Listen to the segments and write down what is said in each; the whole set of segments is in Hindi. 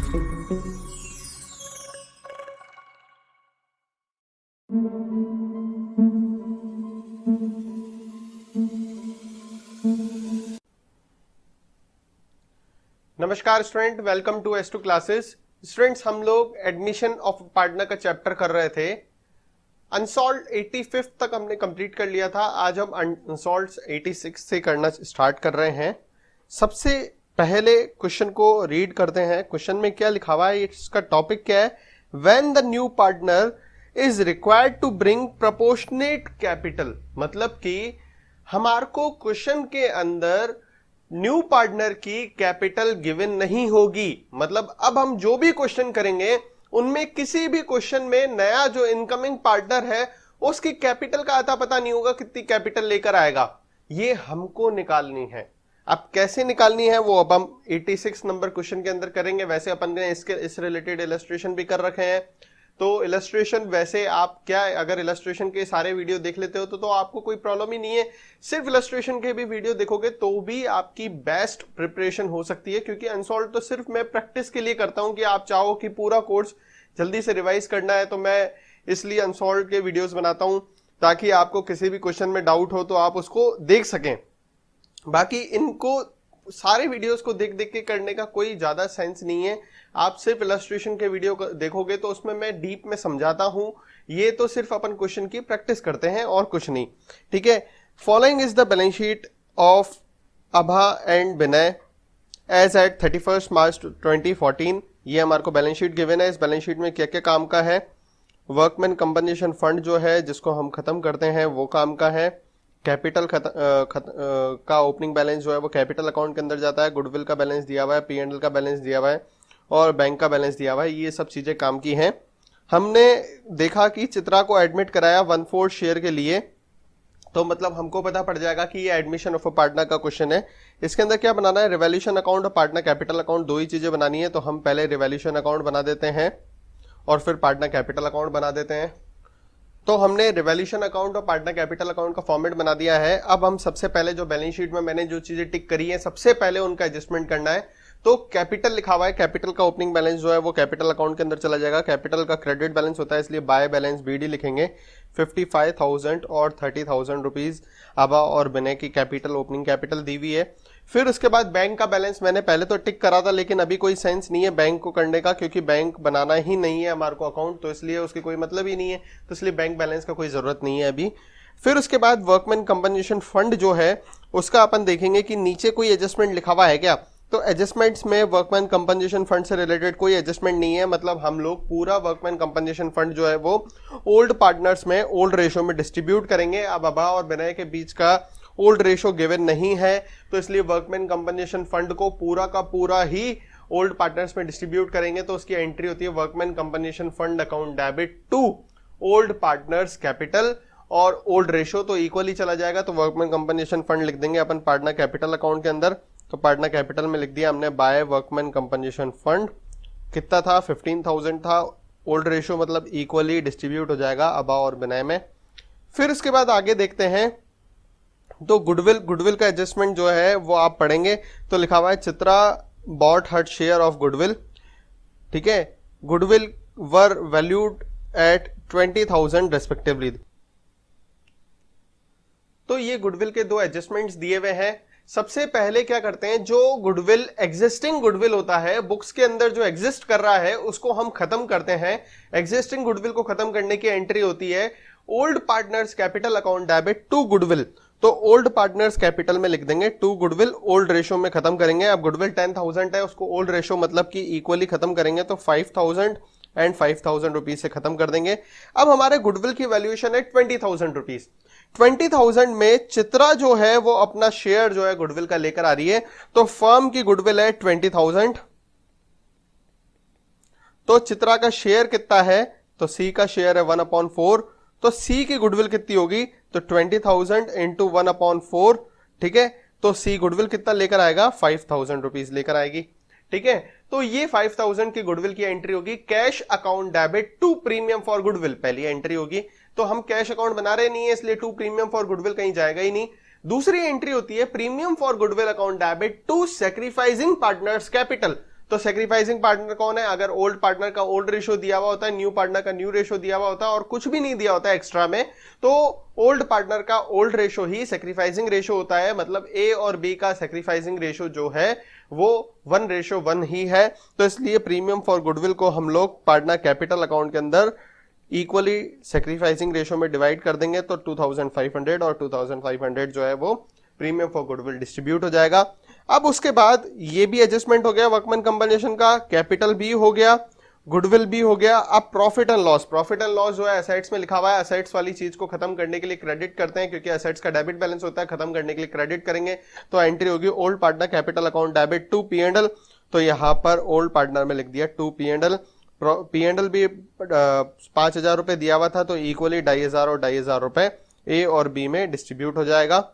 नमस्कार student, welcome to S2 classes. Students, हम लोग एडमिशन ऑफ पार्टनर का चैप्टर कर रहे थे। अनसॉल्व्ड 85 तक हमने कंप्लीट कर लिया था। आज हम अनसॉल्व्ड 86 से करना स्टार्ट कर रहे हैं। सबसे पहले क्वेश्चन को रीड करते हैं। क्वेश्चन में क्या लिखा हुआ है, इसका टॉपिक क्या है? When the new partner is required to bring proportionate capital. मतलब कि हमारे को क्वेश्चन के अंदर न्यू पार्टनर की कैपिटल गिवन नहीं होगी। मतलब अब हम जो भी क्वेश्चन करेंगे उनमें किसी भी क्वेश्चन में नया जो इनकमिंग पार्टनर है उसकी कैपिटल का आता पता नहीं होगा, कितनी कैपिटल लेकर आएगा, ये हमको निकालनी है। अब कैसे निकालनी है वो अब हम 86 नंबर क्वेश्चन के अंदर करेंगे। वैसे अपन ने इस रिलेटेड इलस्ट्रेशन भी कर रखे हैं। तो इलस्ट्रेशन वैसे आप क्या, अगर इलस्ट्रेशन के सारे वीडियो देख लेते हो तो आपको कोई प्रॉब्लम ही नहीं है। सिर्फ इलस्ट्रेशन के भी वीडियो देखोगे तो भी आपकी बेस्ट प्रिपरेशन हो सकती है, क्योंकि अनसॉल्व तो सिर्फ मैं प्रैक्टिस के लिए करता हूं कि आप चाहो कि पूरा कोर्स जल्दी से रिवाइज करना है, तो मैं इसलिए अनसॉल्व के वीडियोस बनाता हूं ताकि आपको किसी भी क्वेश्चन में डाउट हो तो आप उसको देख सकें। बाकी इनको सारे वीडियोस को देख देख के करने का कोई ज्यादा सेंस नहीं है। आप सिर्फ इलस्ट्रेशन के वीडियो देखोगे तो उसमें मैं डीप में समझाता हूं। ये तो सिर्फ अपन क्वेश्चन की प्रैक्टिस करते हैं और कुछ नहीं, ठीक है। Following is the balance sheet of Abha and Vinay as at 31 March 2014। ये हमारे को बैलेंस शीट गिवन है। इस बैलेंस शीट में क्या क्या काम का है? वर्कमैन कंपनसेशन फंड जो है जिसको हम खत्म करते हैं वो काम का है। कैपिटल का ओपनिंग बैलेंस जो है वो कैपिटल अकाउंट के अंदर जाता है। गुडविल का बैलेंस दिया हुआ है, P&L का बैलेंस दिया हुआ है और बैंक का बैलेंस दिया हुआ है। ये सब चीजें काम की हैं। हमने देखा कि चित्रा को एडमिट कराया 1/4 शेयर के लिए, तो मतलब हमको पता पड़ जाएगा कि ये एडमिशन ऑफ अ पार्टनर का क्वेश्चन है। इसके अंदर क्या बनाना है? रिवैल्यूएशन अकाउंट और पार्टनर कैपिटल अकाउंट, दो ही चीजें बनानी है। तो हम पहले रिवैल्यूएशन अकाउंट बना देते हैं और फिर पार्टनर कैपिटल अकाउंट बना देते हैं। तो हमने रिवैल्यूएशन अकाउंट और पार्टनर कैपिटल अकाउंट का फॉर्मेट बना दिया है। अब हम सबसे पहले जो बैलेंस शीट में मैंने जो चीजें टिक करी है सबसे पहले उनका एडजस्टमेंट करना है। तो कैपिटल लिखा हुआ है, कैपिटल का ओपनिंग बैलेंस जो है वो कैपिटल अकाउंट के अंदर चला जाएगा। कैपिटल का क्रेडिट बैलेंस होता है, इसलिए बाय बैलेंस BD लिखेंगे। 55,000 और 30,000 रुपीज अबा और विनय की कैपिटल, ओपनिंग कैपिटल दी हुई है। फिर उसके बाद बैंक का बैलेंस मैंने पहले तो टिक करा था, लेकिन अभी कोई सेंस नहीं है बैंक को करने का, क्योंकि बैंक बनाना ही नहीं है हमारे को अकाउंट, तो इसलिए उसकी कोई मतलब ही नहीं है। तो इसलिए बैंक बैलेंस का कोई जरूरत नहीं है अभी। फिर उसके बाद वर्कमैन कंपनसेशन फंड जो है उसका अपन देखेंगे कि नीचे कोई एडजस्टमेंट लिखा हुआ है क्या। तो एडजस्टमेंट्स में वर्कमैन कंपनसेशन फंड से रिलेटेड कोई एडजस्टमेंट नहीं है। मतलब हम लोग पूरा वर्कमैन कंपनसेशन फंड जो है वो ओल्ड पार्टनर्स में ओल्ड रेशो में डिस्ट्रीब्यूट करेंगे। अब अबा और विनय के बीच का ओल्ड रेशो गिवन नहीं है, तो इसलिए वर्कमैन कंपनसेशन फंड को पूरा का पूरा ही ओल्ड पार्टनर्स में डिस्ट्रीब्यूट करेंगे। तो उसकी एंट्री होती है workman compensation fund account debit to old partners capital, और ओल्ड रेशो तो इक्वली चला जाएगा। तो वर्कमैन कंपनसेशन फंड लिख देंगे अपन पार्टनर कैपिटल अकाउंट के अंदर। तो पार्टनर कैपिटल में लिख दिया हमने बाय वर्कमैन कंपनसेशन फंड। कितना था? 15,000 था। ओल्ड रेशो मतलब इक्वली डिस्ट्रीब्यूट हो जाएगा अबा और विनय में। फिर उसके बाद आगे देखते हैं तो गुडविल का एडजस्टमेंट जो है वो आप पढ़ेंगे। तो लिखा हुआ है Chitra bought her share of goodwill, ठीक है। Goodwill were valued at 20,000 respectively. तो ये गुडविल के दो एडजस्टमेंट्स दिए हुए हैं। सबसे पहले क्या करते हैं, जो गुडविल एग्जिस्टिंग गुडविल होता है बुक्स के अंदर जो एग्जिस्ट कर रहा है उसको हम खत्म करते हैं। एग्जिस्टिंग गुडविल को खत्म करने की एंट्री होती है old partners capital account debit to goodwill. तो ओल्ड पार्टनर्स कैपिटल में लिख देंगे टू गुडविल, ओल्ड रेशो में खत्म करेंगे। अब गुडविल 10,000 है, उसको ओल्ड रेशो मतलब कि इक्वली खत्म करेंगे, तो 5,000 एंड 5,000 रुपीज से खत्म कर देंगे। अब हमारे गुडविल की वैल्यूएशन है 20,000 रुपीज। 20,000 में चित्रा जो है वो अपना शेयर जो है गुडविल का लेकर आ रही है। तो फर्म की गुडविल है 20,000। तो चित्रा का शेयर कितना है? तो सी का शेयर है 1/4। तो सी की गुडविल कितनी होगी? तो 20,000 इंटू 1/4, ठीक है। तो सी गुडविल कितना लेकर आएगा? 5,000 रुपीज लेकर आएगी, ठीक है। तो ये 5,000 की गुडविल की एंट्री होगी cash account debit to premium for goodwill, पहली एंट्री होगी। तो हम कैश अकाउंट बना रहे नहीं है, इसलिए टू प्रीमियम फॉर गुडविल कहीं जाएगा ही नहीं। दूसरी एंट्री होती है premium for goodwill account debit to sacrificing partners capital. तो सेक्रीफाइसिंग पार्टनर कौन है? अगर ओल्ड पार्टनर का ओल्ड रेशो दिया हुआ होता है, न्यू पार्टनर का न्यू रेशो दिया हुआ होता है और कुछ भी नहीं दिया होता है एक्स्ट्रा में, तो ओल्ड पार्टनर का ओल्ड रेशो ही सेक्रीफाइसिंग रेशो होता है। मतलब ए और बी का सेक्रीफाइसिंग रेशो जो है वो 1:1 ही है। तो इसलिए प्रीमियम फॉर गुडविल को हम लोग पार्टनर कैपिटल अकाउंट के अंदर इक्वली सेक्रीफाइसिंग रेशो में डिवाइड कर देंगे, तो 2500 और 2500 जो है वो प्रीमियम फॉर गुडविल डिस्ट्रीब्यूट हो जाएगा। अब उसके बाद ये भी एडजस्टमेंट हो गया वर्कमैन कंपनसेशन का, कैपिटल भी हो गया, गुडविल भी हो गया। अब profit and loss, profit and loss जो है एसेट्स में लिखा हुआ है, एसेट्स वाली चीज को खत्म करने के लिए क्रेडिट करते हैं, क्योंकि एसेट्स का डेबिट बैलेंस होता है, खत्म करने के लिए क्रेडिट करेंगे। तो एंट्री होगी old partner capital account debit to P&L। तो यहां पर ओल्ड पार्टनर में लिख दिया टू P&L। P&L भी 5,000 रुपए दिया हुआ था, तो इक्वली 2,500 और 2,500 रुपए ए और बी में डिस्ट्रीब्यूट हो जाएगा।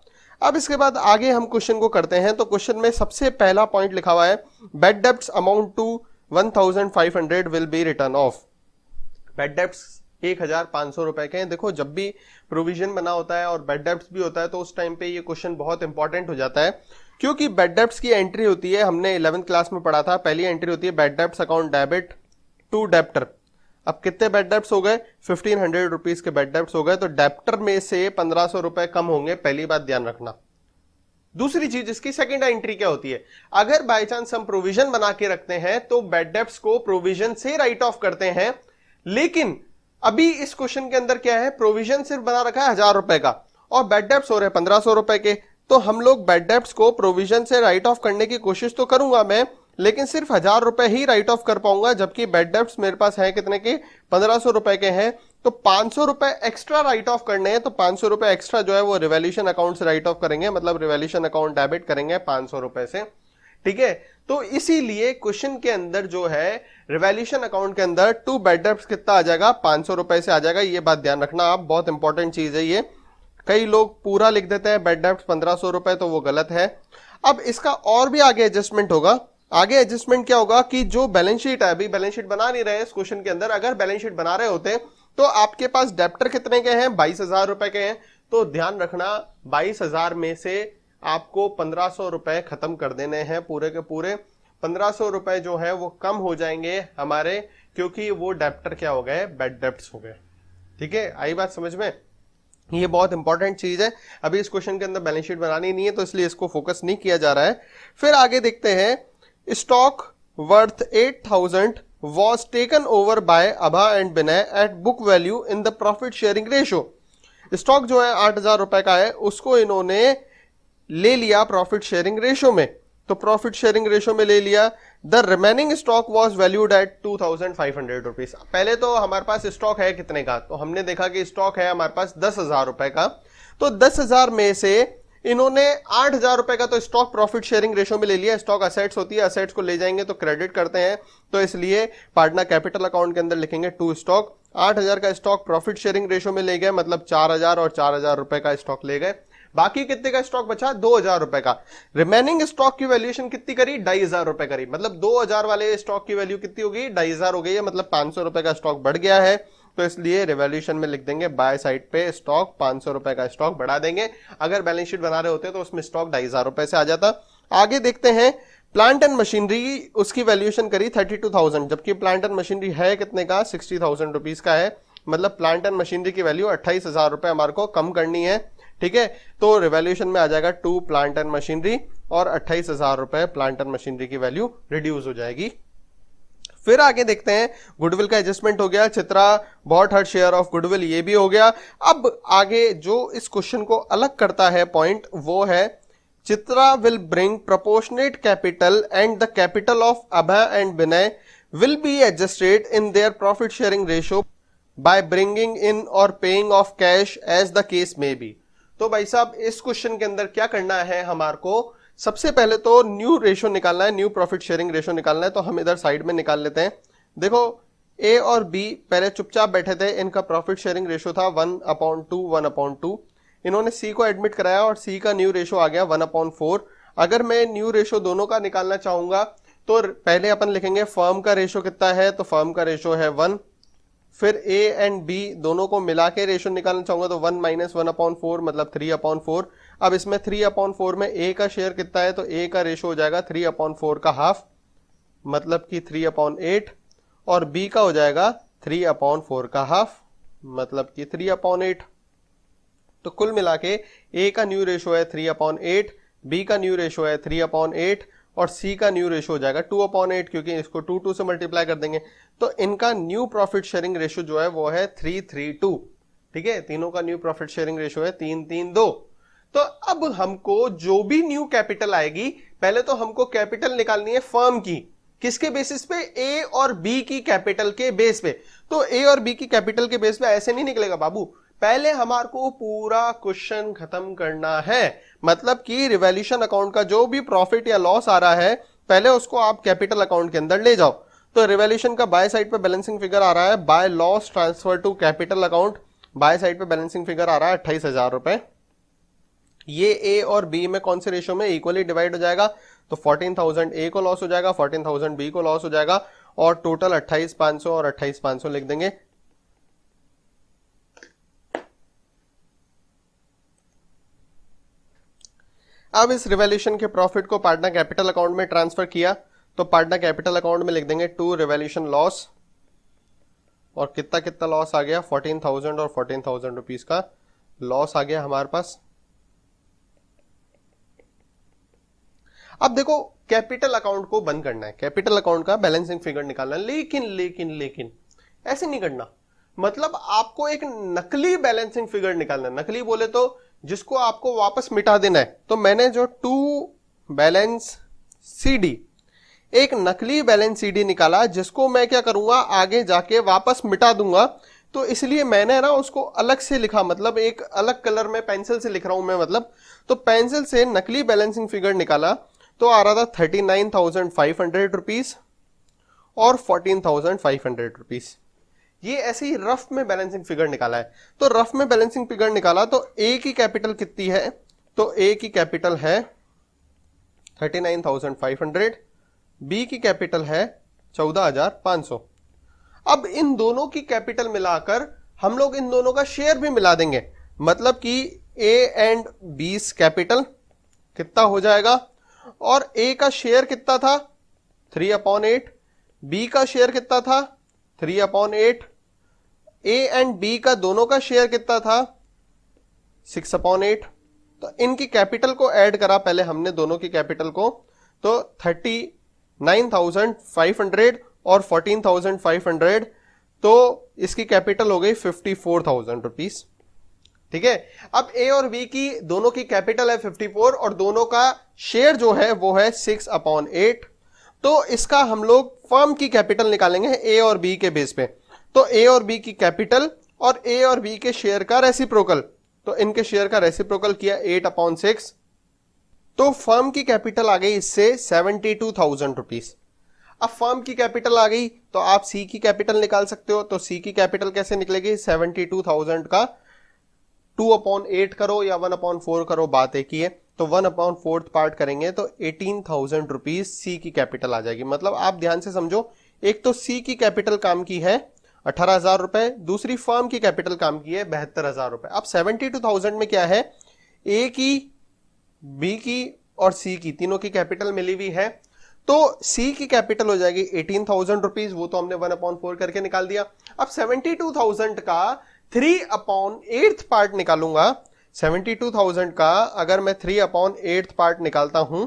अब इसके बाद आगे हम क्वेश्चन को करते हैं। तो क्वेश्चन में सबसे पहला पॉइंट लिखा हुआ है bad debts amount to 1,500 will be written off. Bad debts 1,500 रुपए के हैं। देखो जब भी प्रोविजन बना होता है और बैड डेब्ट्स भी होता है तो उस टाइम पे ये क्वेश्चन बहुत इंपॉर्टेंट हो जाता है, क्योंकि बैड डेब्ट्स की एंट्री होती है, हमने 11th क्लास में पढ़ा था, पहली एंट्री होती है bad debts account debit to debtor. अब कितने बैड डेब्ट्स हो गए? 1,500 रुपीज के बैड डेब्ट्स हो गए, तो डेप्टर में से 1,500 रुपए कम होंगे, पहली बात ध्यान रखना। दूसरी चीज इसकी सेकंड एंट्री क्या होती है, अगर बाय चांस हम प्रोविजन बना के रखते हैं तो बैड डेब्ट्स को प्रोविजन से राइट ऑफ करते हैं। लेकिन अभी इस क्वेश्चन के अंदर क्या है, प्रोविजन सिर्फ बना रखा है 1,000 रुपए का और बैड डेब्ट्स हो रहे हैं 1,500 रुपए के। तो हम लोग बैड डेब्ट्स को प्रोविजन से राइट ऑफ करने की कोशिश तो करूंगा मैं, लेकिन सिर्फ 1,000 रुपए ही राइट ऑफ कर पाऊंगा, जबकि बैड डेब्ट्स मेरे पास है कितने के? 1,500 रुपए के हैं। तो 500 रुपए एक्स्ट्रा राइट ऑफ करने हैं, तो 500 रुपए एक्स्ट्रा जो है वो रिवैल्यूएशन अकाउंट से राइट ऑफ करेंगे, मतलब रिवैल्यूएशन अकाउंट डेबिट करेंगे 500 रुपए से। ठीक है, तो इसीलिए क्वेश्चन के अंदर जो है रिवैल्यूएशन अकाउंट के अंदर टू बैड डेब्ट्स कितना आ जाएगा? 500 रुपए से आ जाएगा। ये बात ध्यान रखना आप, बहुत इंपॉर्टेंट चीज है ये। कई लोग पूरा लिख देते हैं बैड डेब्ट्स 1,500 रुपए, तो वो गलत है। अब इसका और भी आगे एडजस्टमेंट होगा। आगे एडजस्टमेंट क्या होगा कि जो बैलेंस शीट है, अभी बैलेंस शीट बना नहीं रहे इस क्वेश्चन के अंदर, अगर बैलेंस शीट बना रहे होते तो आपके पास डेप्टर कितने के हैं? 22,000 रुपए के हैं। तो ध्यान रखना 22,000 में से आपको 1,500 रुपए खत्म कर देने हैं, पूरे के पूरे 1,500 रुपए जो है वो कम हो जाएंगे हमारे, क्योंकि वो डेप्टर क्या हो गए? बैड डेब्ट्स हो गए। ठीक है, आई बात समझ में? ये बहुत इंपॉर्टेंट चीज है। अभी इस क्वेश्चन के अंदर बैलेंस शीट बनानी नहीं है, तो इसलिए इसको फोकस नहीं किया जा रहा है। फिर आगे देखते हैं, stock worth 8,000 was taken over by Abha and Binay at book value in the profit sharing ratio। Stock जो है 8,000 रुपए का है, उसको इन्होंने ले लिया प्रॉफिट शेयरिंग रेशो में। तो प्रॉफिट शेयरिंग रेशो में ले लिया। The remaining stock was valued at 2,500 rupees. पहले तो हमारे पास स्टॉक है कितने का, तो हमने देखा कि स्टॉक है हमारे पास 10,000 रुपए का। तो 10,000 में से इन्होंने 8,000 रुपए का तो स्टॉक प्रॉफिट शेयरिंग रेशो में ले लिया। स्टॉक असेट्स होती है, असेट्स को ले जाएंगे तो क्रेडिट करते हैं, तो इसलिए पार्टनर कैपिटल अकाउंट के अंदर लिखेंगे टू स्टॉक। 8,000 का स्टॉक प्रॉफिट शेयरिंग रेशो में ले गए, मतलब 4,000 और 4,000 रुपए का स्टॉक ले गए। बाकी कितने का स्टॉक बचा? 2,000 रुपए का। रिमेनिंग स्टॉक की वैल्यूएशन कितनी करी? 2,500 रुपए करी। मतलब 2,000 वाले स्टॉक की वैल्यू कितनी होगी? 2,500 हो गई है, मतलब 500 रुपए का स्टॉक बढ़ गया है। तो इसलिए रिवैल्यूएशन में लिख देंगे बाय साइड पे स्टॉक 500 रुपए का स्टॉक बढ़ा देंगे। अगर बैलेंस शीट बना रहे होते तो उसमें स्टॉक 2,500 रुपए से आ जाता। आगे देखते हैं, प्लांट एंड मशीनरी, उसकी वैल्यूएशन करी 32,000, जबकि प्लांट एंड मशीनरी है कितने का? 60,000 रुपीज का है। मतलब प्लांट एंड मशीनरी की वैल्यू 28,000 रुपए हमारे को कम करनी है। ठीक है, तो रिवैल्यूएशन में आ जाएगा टू प्लांट एंड मशीनरी और 28,000 रुपए प्लांट एंड मशीनरी की वैल्यू रिड्यूस हो जाएगी। फिर आगे देखते हैं, गुडविल का एडजस्टमेंट हो गया, Chitra bought her share of goodwill, ये भी हो गया। अब आगे जो इस क्वेश्चन को अलग करता है पॉइंट, वो है Chitra will bring proportionate capital and the capital of Abhay and Vinay will be adjusted in their profit sharing ratio by bringing in और paying off cash as the case may be. तो भाई साहब इस क्वेश्चन के अंदर क्या करना है हमारे को? सबसे पहले तो न्यू रेशो निकालना है, न्यू प्रॉफिट शेयरिंग रेशो निकालना है। तो हम इधर साइड में निकाल लेते हैं। देखो ए और बी पहले चुपचाप बैठे थे, इनका प्रॉफिट शेयरिंग रेशो था 1/2 1/2। इन्होंने सी को एडमिट कराया और सी का न्यू रेशो आ गया 1/4। अगर मैं न्यू रेशो दोनों का निकालना चाहूंगा तो पहले अपन लिखेंगे फर्म का रेशो कितना है, तो फर्म का रेशो है 1। फिर ए एंड बी दोनों को मिला के रेशो निकालना चाहूंगा तो 1 - 1/4 मतलब 3/4। अब इसमें 3/4 में ए का शेयर कितना है, तो ए का रेशो हो जाएगा 3/4 का हाफ। मतलब कि 3/8, और बी का हो जाएगा 3/4 का हाफ, मतलब कि 3/8। तो कुल मिला के ए का न्यू रेशो है 3/8, बी का न्यू रेशो है 3/8 और सी का न्यू रेशो हो जाएगा 2/8, क्योंकि इसको 2 से मल्टीप्लाई कर देंगे। तो इनका न्यू प्रॉफिट शेयरिंग रेशो जो है वो है 3:3:2। ठीक है, तीनों का न्यू प्रॉफिट शेयरिंग रेशो है 3:3:2। तो अब हमको जो भी न्यू कैपिटल आएगी, पहले तो हमको कैपिटल निकालनी है फर्म की। किसके बेसिस पे? ए और बी की कैपिटल के बेस पे। तो ए और बी की कैपिटल के बेस पे ऐसे नहीं निकलेगा बाबू, पहले हमारे को पूरा क्वेश्चन खत्म करना है। मतलब कि रिवैल्यूएशन अकाउंट का जो भी प्रॉफिट या लॉस आ रहा है, पहले उसको आप कैपिटल अकाउंट के अंदर ले जाओ। तो रिवैल्यूएशन का बाय साइड पे बैलेंसिंग फिगर आ रहा है by loss transfer to capital account. By side पे बैलेंसिंग फिगर आ रहा है 28,000 रुपए। ये ए और बी में कौन से रेशो में इक्वली डिवाइड हो जाएगा? तो 14,000 ए को लॉस हो जाएगा, 14,000 बी को लॉस हो जाएगा, और टोटल 28,500 और 28,500 लिख देंगे। अब इस रिवैल्यूएशन के प्रॉफिट को पार्टनर कैपिटल अकाउंट में ट्रांसफर किया, तो पार्टनर कैपिटल अकाउंट में लिख देंगे टू रिवैल्यूएशन लॉस, और कितना कितना लॉस आ गया? 14,000 और 14,000 रुपीज का लॉस आ गया हमारे पास। अब देखो, कैपिटल अकाउंट को बंद करना है, कैपिटल अकाउंट का बैलेंसिंग फिगर निकालना है, लेकिन लेकिन लेकिन ऐसे नहीं करना। मतलब आपको एक नकली बैलेंसिंग फिगर निकालना है। नकली बोले तो जिसको आपको वापस मिटा देना है। तो मैंने जो टू बैलेंस सीडी, एक नकली बैलेंस सीडी निकाला, जिसको मैं क्या करूंगा, आगे जाके वापस मिटा दूंगा। तो इसलिए मैंने ना उसको अलग से लिखा, मतलब एक अलग कलर में पेंसिल से लिख रहा हूं मैं। मतलब तो पेंसिल से नकली बैलेंसिंग फिगर निकाला, तो आ रहा था 39,500 रुपीज और 14,500 रुपीज। ये ऐसे ही रफ में बैलेंसिंग फिगर निकाला है। तो रफ में बैलेंसिंग फिगर निकाला तो ए की कैपिटल कितनी है? तो ए की कैपिटल है 39,500, बी की कैपिटल है 14,500। अब इन दोनों की कैपिटल मिलाकर हम लोग इन दोनों का शेयर भी मिला देंगे। मतलब कि ए एंड बी कैपिटल कितना हो जाएगा, और ए का शेयर कितना था? 3/8। बी का शेयर कितना था? 3/8। ए एंड बी का दोनों का शेयर कितना था? 6/8। तो इनकी कैपिटल को ऐड करा पहले हमने, दोनों की कैपिटल को, तो 39,500 और 14,500, तो इसकी कैपिटल हो गई 54,000 रुपीज। ठीक है, अब ए और बी की दोनों की कैपिटल है 54 और दोनों का शेयर जो है वो है 6/8। तो इसका हम लोग फर्म की कैपिटल निकालेंगे ए और बी के बेस पे। तो ए और बी की कैपिटल और ए और बी के शेयर का रेसिप्रोकल, तो इनके शेयर का रेसिप्रोकल किया 8/6। तो फर्म की कैपिटल आ गई इससे 72,000 रुपीज। अब फर्म की कैपिटल आ गई तो आप सी की कैपिटल निकाल सकते हो। तो सी की कैपिटल कैसे निकलेगी? 72,000 का 2/8 करो या 1/4 करो, बात एक ही है। तो 1/4 पार्ट करेंगे तो 18,000 रुपीज सी की कैपिटल आ जाएगी। मतलब आप ध्यान से समझो, एक तो सी की कैपिटल काम की है 18,000 रुपए, दूसरी फर्म की कैपिटल काम की है 72,000 रुपए। अब 72,000 में क्या है? ए की, बी की और सी की, तीनों की कैपिटल मिली हुई है। तो सी की कैपिटल हो जाएगी 18,000 रुपीज, वो तो हमने 1/4 करके निकाल दिया। अब 72,000 का 3/8 पार्ट निकालूंगा। 72,000 का अगर मैं 3/8 पार्ट निकालता हूं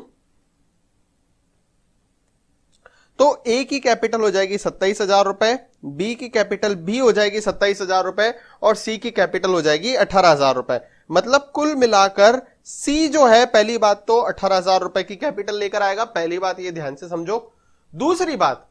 तो ए की कैपिटल हो जाएगी 27,000 रुपए, बी की कैपिटल भी हो जाएगी 27,000 रुपए और सी की कैपिटल हो जाएगी 18,000 रुपए। मतलब कुल मिलाकर सी जो है, पहली बात तो 18,000 रुपए की कैपिटल लेकर आएगा। पहली बात ये ध्यान से समझो। दूसरी बात,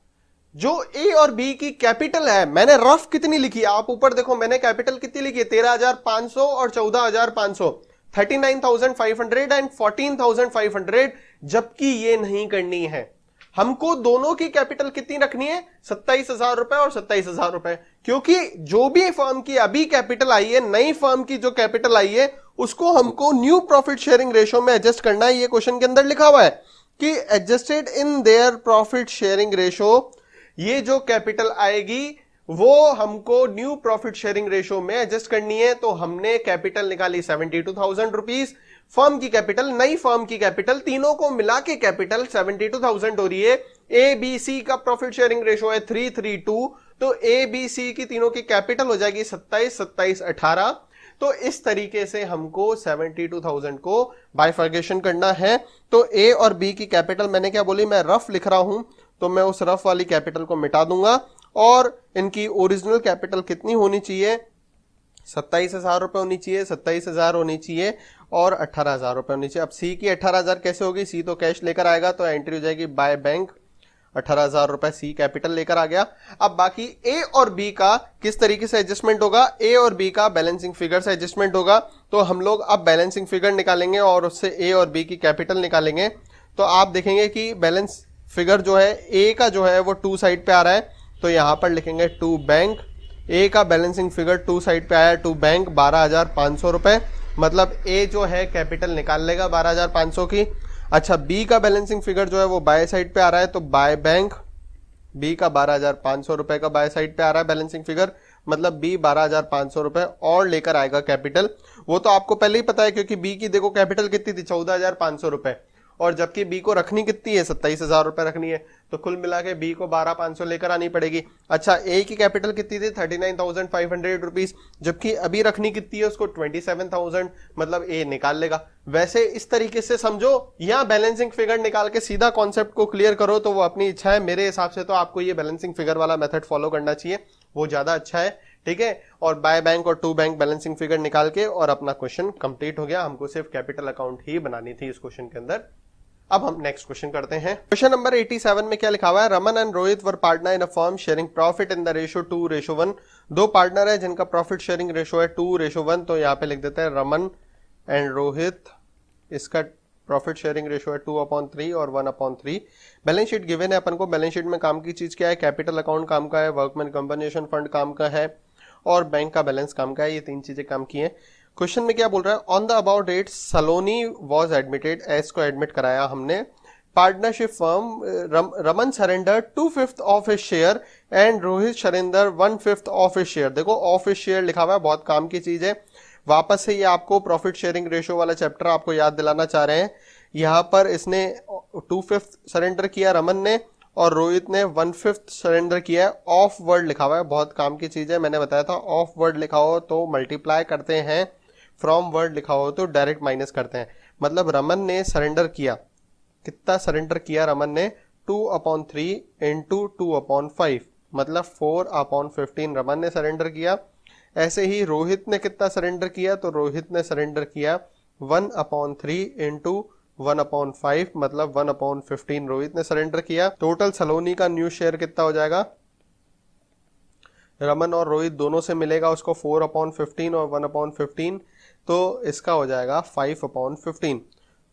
जो ए और बी की कैपिटल है, मैंने रफ कितनी लिखी है आप ऊपर देखो, मैंने कैपिटल कितनी लिखी है? 13,500 और 14,500, 39,500 एंड 14,500। जबकि ये नहीं करनी है, हमको दोनों की कैपिटल कितनी रखनी है? 27,000 रुपए और 27,000 रुपए। क्योंकि जो भी फर्म की अभी कैपिटल आई है, नई फर्म की जो कैपिटल आई है, उसको हमको न्यू प्रॉफिट शेयरिंग रेशो में एडजस्ट करना है। ये क्वेश्चन के अंदर लिखा हुआ है कि adjusted in their profit sharing ratio, ये जो कैपिटल आएगी वो हमको न्यू प्रॉफिट शेयरिंग रेशो में एडजस्ट करनी है। तो हमने कैपिटल निकाली 72,000 रुपीज, फर्म की कैपिटल, नई फर्म की कैपिटल, तीनों को मिला के कैपिटल 72,000 हो रही है। ए बी सी का प्रॉफिट शेयरिंग रेशो है 3:3:2, तो ए बी सी की तीनों की कैपिटल हो जाएगी 27, 27, 18। तो इस तरीके से हमको 72,000 को बाइफर्गेशन करना है। तो ए और बी की कैपिटल मैंने क्या बोली, मैं रफ लिख रहा हूं, तो मैं उस रफ वाली कैपिटल को मिटा दूंगा और इनकी ओरिजिनल कैपिटल कितनी होनी चाहिए, 27,000 रुपए होनी चाहिए, 27,000 होनी चाहिए और 18,000 रुपए होनी चाहिए। अब सी की 18,000 कैसे होगी, सी तो कैश लेकर आएगा, तो एंट्री हो जाएगी बाय बैंक, 18,000 रुपए सी कैपिटल लेकर आ गया। अब बाकी ए और बी का किस तरीके से एडजस्टमेंट होगा, ए और बी का बैलेंसिंग फिगर से एडजस्टमेंट होगा। तो हम लोग अब बैलेंसिंग फिगर निकालेंगे और उससे ए और बी की कैपिटल निकालेंगे। तो आप देखेंगे कि बैलेंस फिगर जो है ए का जो है वो टू साइड पे आ रहा है, तो यहां पर लिखेंगे टू बैंक। ए का बैलेंसिंग फिगर टू साइड पे आया, टू बैंक 12,500 रुपए, मतलब ए जो है कैपिटल निकाल लेगा 12,500 की। अच्छा, बी का बैलेंसिंग फिगर जो है वो बाय साइड पे आ रहा है, तो बाय बैंक बी का 12,500 रुपए का बाय साइड पे आ रहा है बैलेंसिंग फिगर, मतलब बी 12,500 रुपए और लेकर आएगा कैपिटल। वो तो आपको पहले ही पता है क्योंकि बी की देखो कैपिटल कितनी थी, 14,500 रुपए, और जबकि बी को रखनी कितनी है, 27,000 रुपए रखनी है, तो कुल मिला के बी को 12,500 लेकर आनी पड़ेगी। अच्छा, ए की कैपिटल कितनी थी, 39,500 रुपीज, जबकि अभी रखनी कितनी है उसको, 27,000, मतलब ए निकाल लेगा। वैसे इस तरीके से समझो, या बैलेंसिंग फिगर निकाल के सीधा कॉन्सेप्ट को क्लियर करो, तो वो अपनी इच्छा है। मेरे हिसाब से तो आपको ये बैलेंसिंग फिगर वाला मेथड फॉलो करना चाहिए, वो ज्यादा अच्छा है, ठीक है। और बाय बैंक और टू बैंक बैलेंसिंग फिगर निकाल के और अपना क्वेश्चन कंप्लीट हो गया। हमको सिर्फ कैपिटल अकाउंट ही बनानी थी इस क्वेश्चन के अंदर। अब हम नेक्स्ट क्वेश्चन करते हैं। क्वेश्चन नंबर 87 में क्या लिखा हुआ है, Raman and Rohit were partner in a firm sharing profit in the ratio 2:1। दो पार्टनर है जिनका प्रॉफिट शेयरिंग रेशियो है 2:1, तो यहाँ पे लिख देते हैं रमन एंड रोहित, इसका प्रॉफिट शेयरिंग रेशियो है 2/3 और 1/3। बैलेंस शीट गिवन है अपन को, बैलेंस शीट में काम की चीज क्या है, कैपिटल अकाउंट काम का है, वर्कमैन कंपनसेशन फंड काम का है और बैंक का बैलेंस काम का है, ये तीन चीजें काम की हैं। क्वेश्चन में क्या बोल रहा है, on the about date Saloni was admitted, एस को एडमिट कराया हमने, partnership firm Raman surrender 2/5 of his share and Rohit surrender 1/5 of his share. देखो ऑफ हिज शेयर लिखा हुआ है, बहुत काम की चीज है। वापस से ये आपको प्रॉफिट शेयरिंग रेशियो वाला चैप्टर आपको याद दिलाना चाह रहे हैं। यहाँ पर इसने 2/5 सरेंडर किया रमन ने और रोहित ने 1/5 सरेंडर किया है। ऑफ वर्ड लिखा हुआ है, बहुत काम की चीज है, मैंने बताया था ऑफ वर्ड लिखा हो तो मल्टीप्लाई करते हैं, फ्रॉम वर्ड लिखा हो तो डायरेक्ट माइनस करते हैं। मतलब रमन ने सरेंडर किया, कितना सरेंडर किया रमन ने, 2/3 इंटू 2/5, मतलब 4/15 रमन ने सरेंडर किया। ऐसे ही रोहित ने कितना सरेंडर किया, तो रोहित ने सरेंडर किया 1/3 इंटू 1/5, मतलब 1/15 रोहित ने सरेंडर किया। टोटल सलोनी का न्यू शेयर कितना हो जाएगा, रमन और रोहित दोनों से मिलेगा उसको 4/15 और 1/15, तो इसका हो जाएगा 5/15।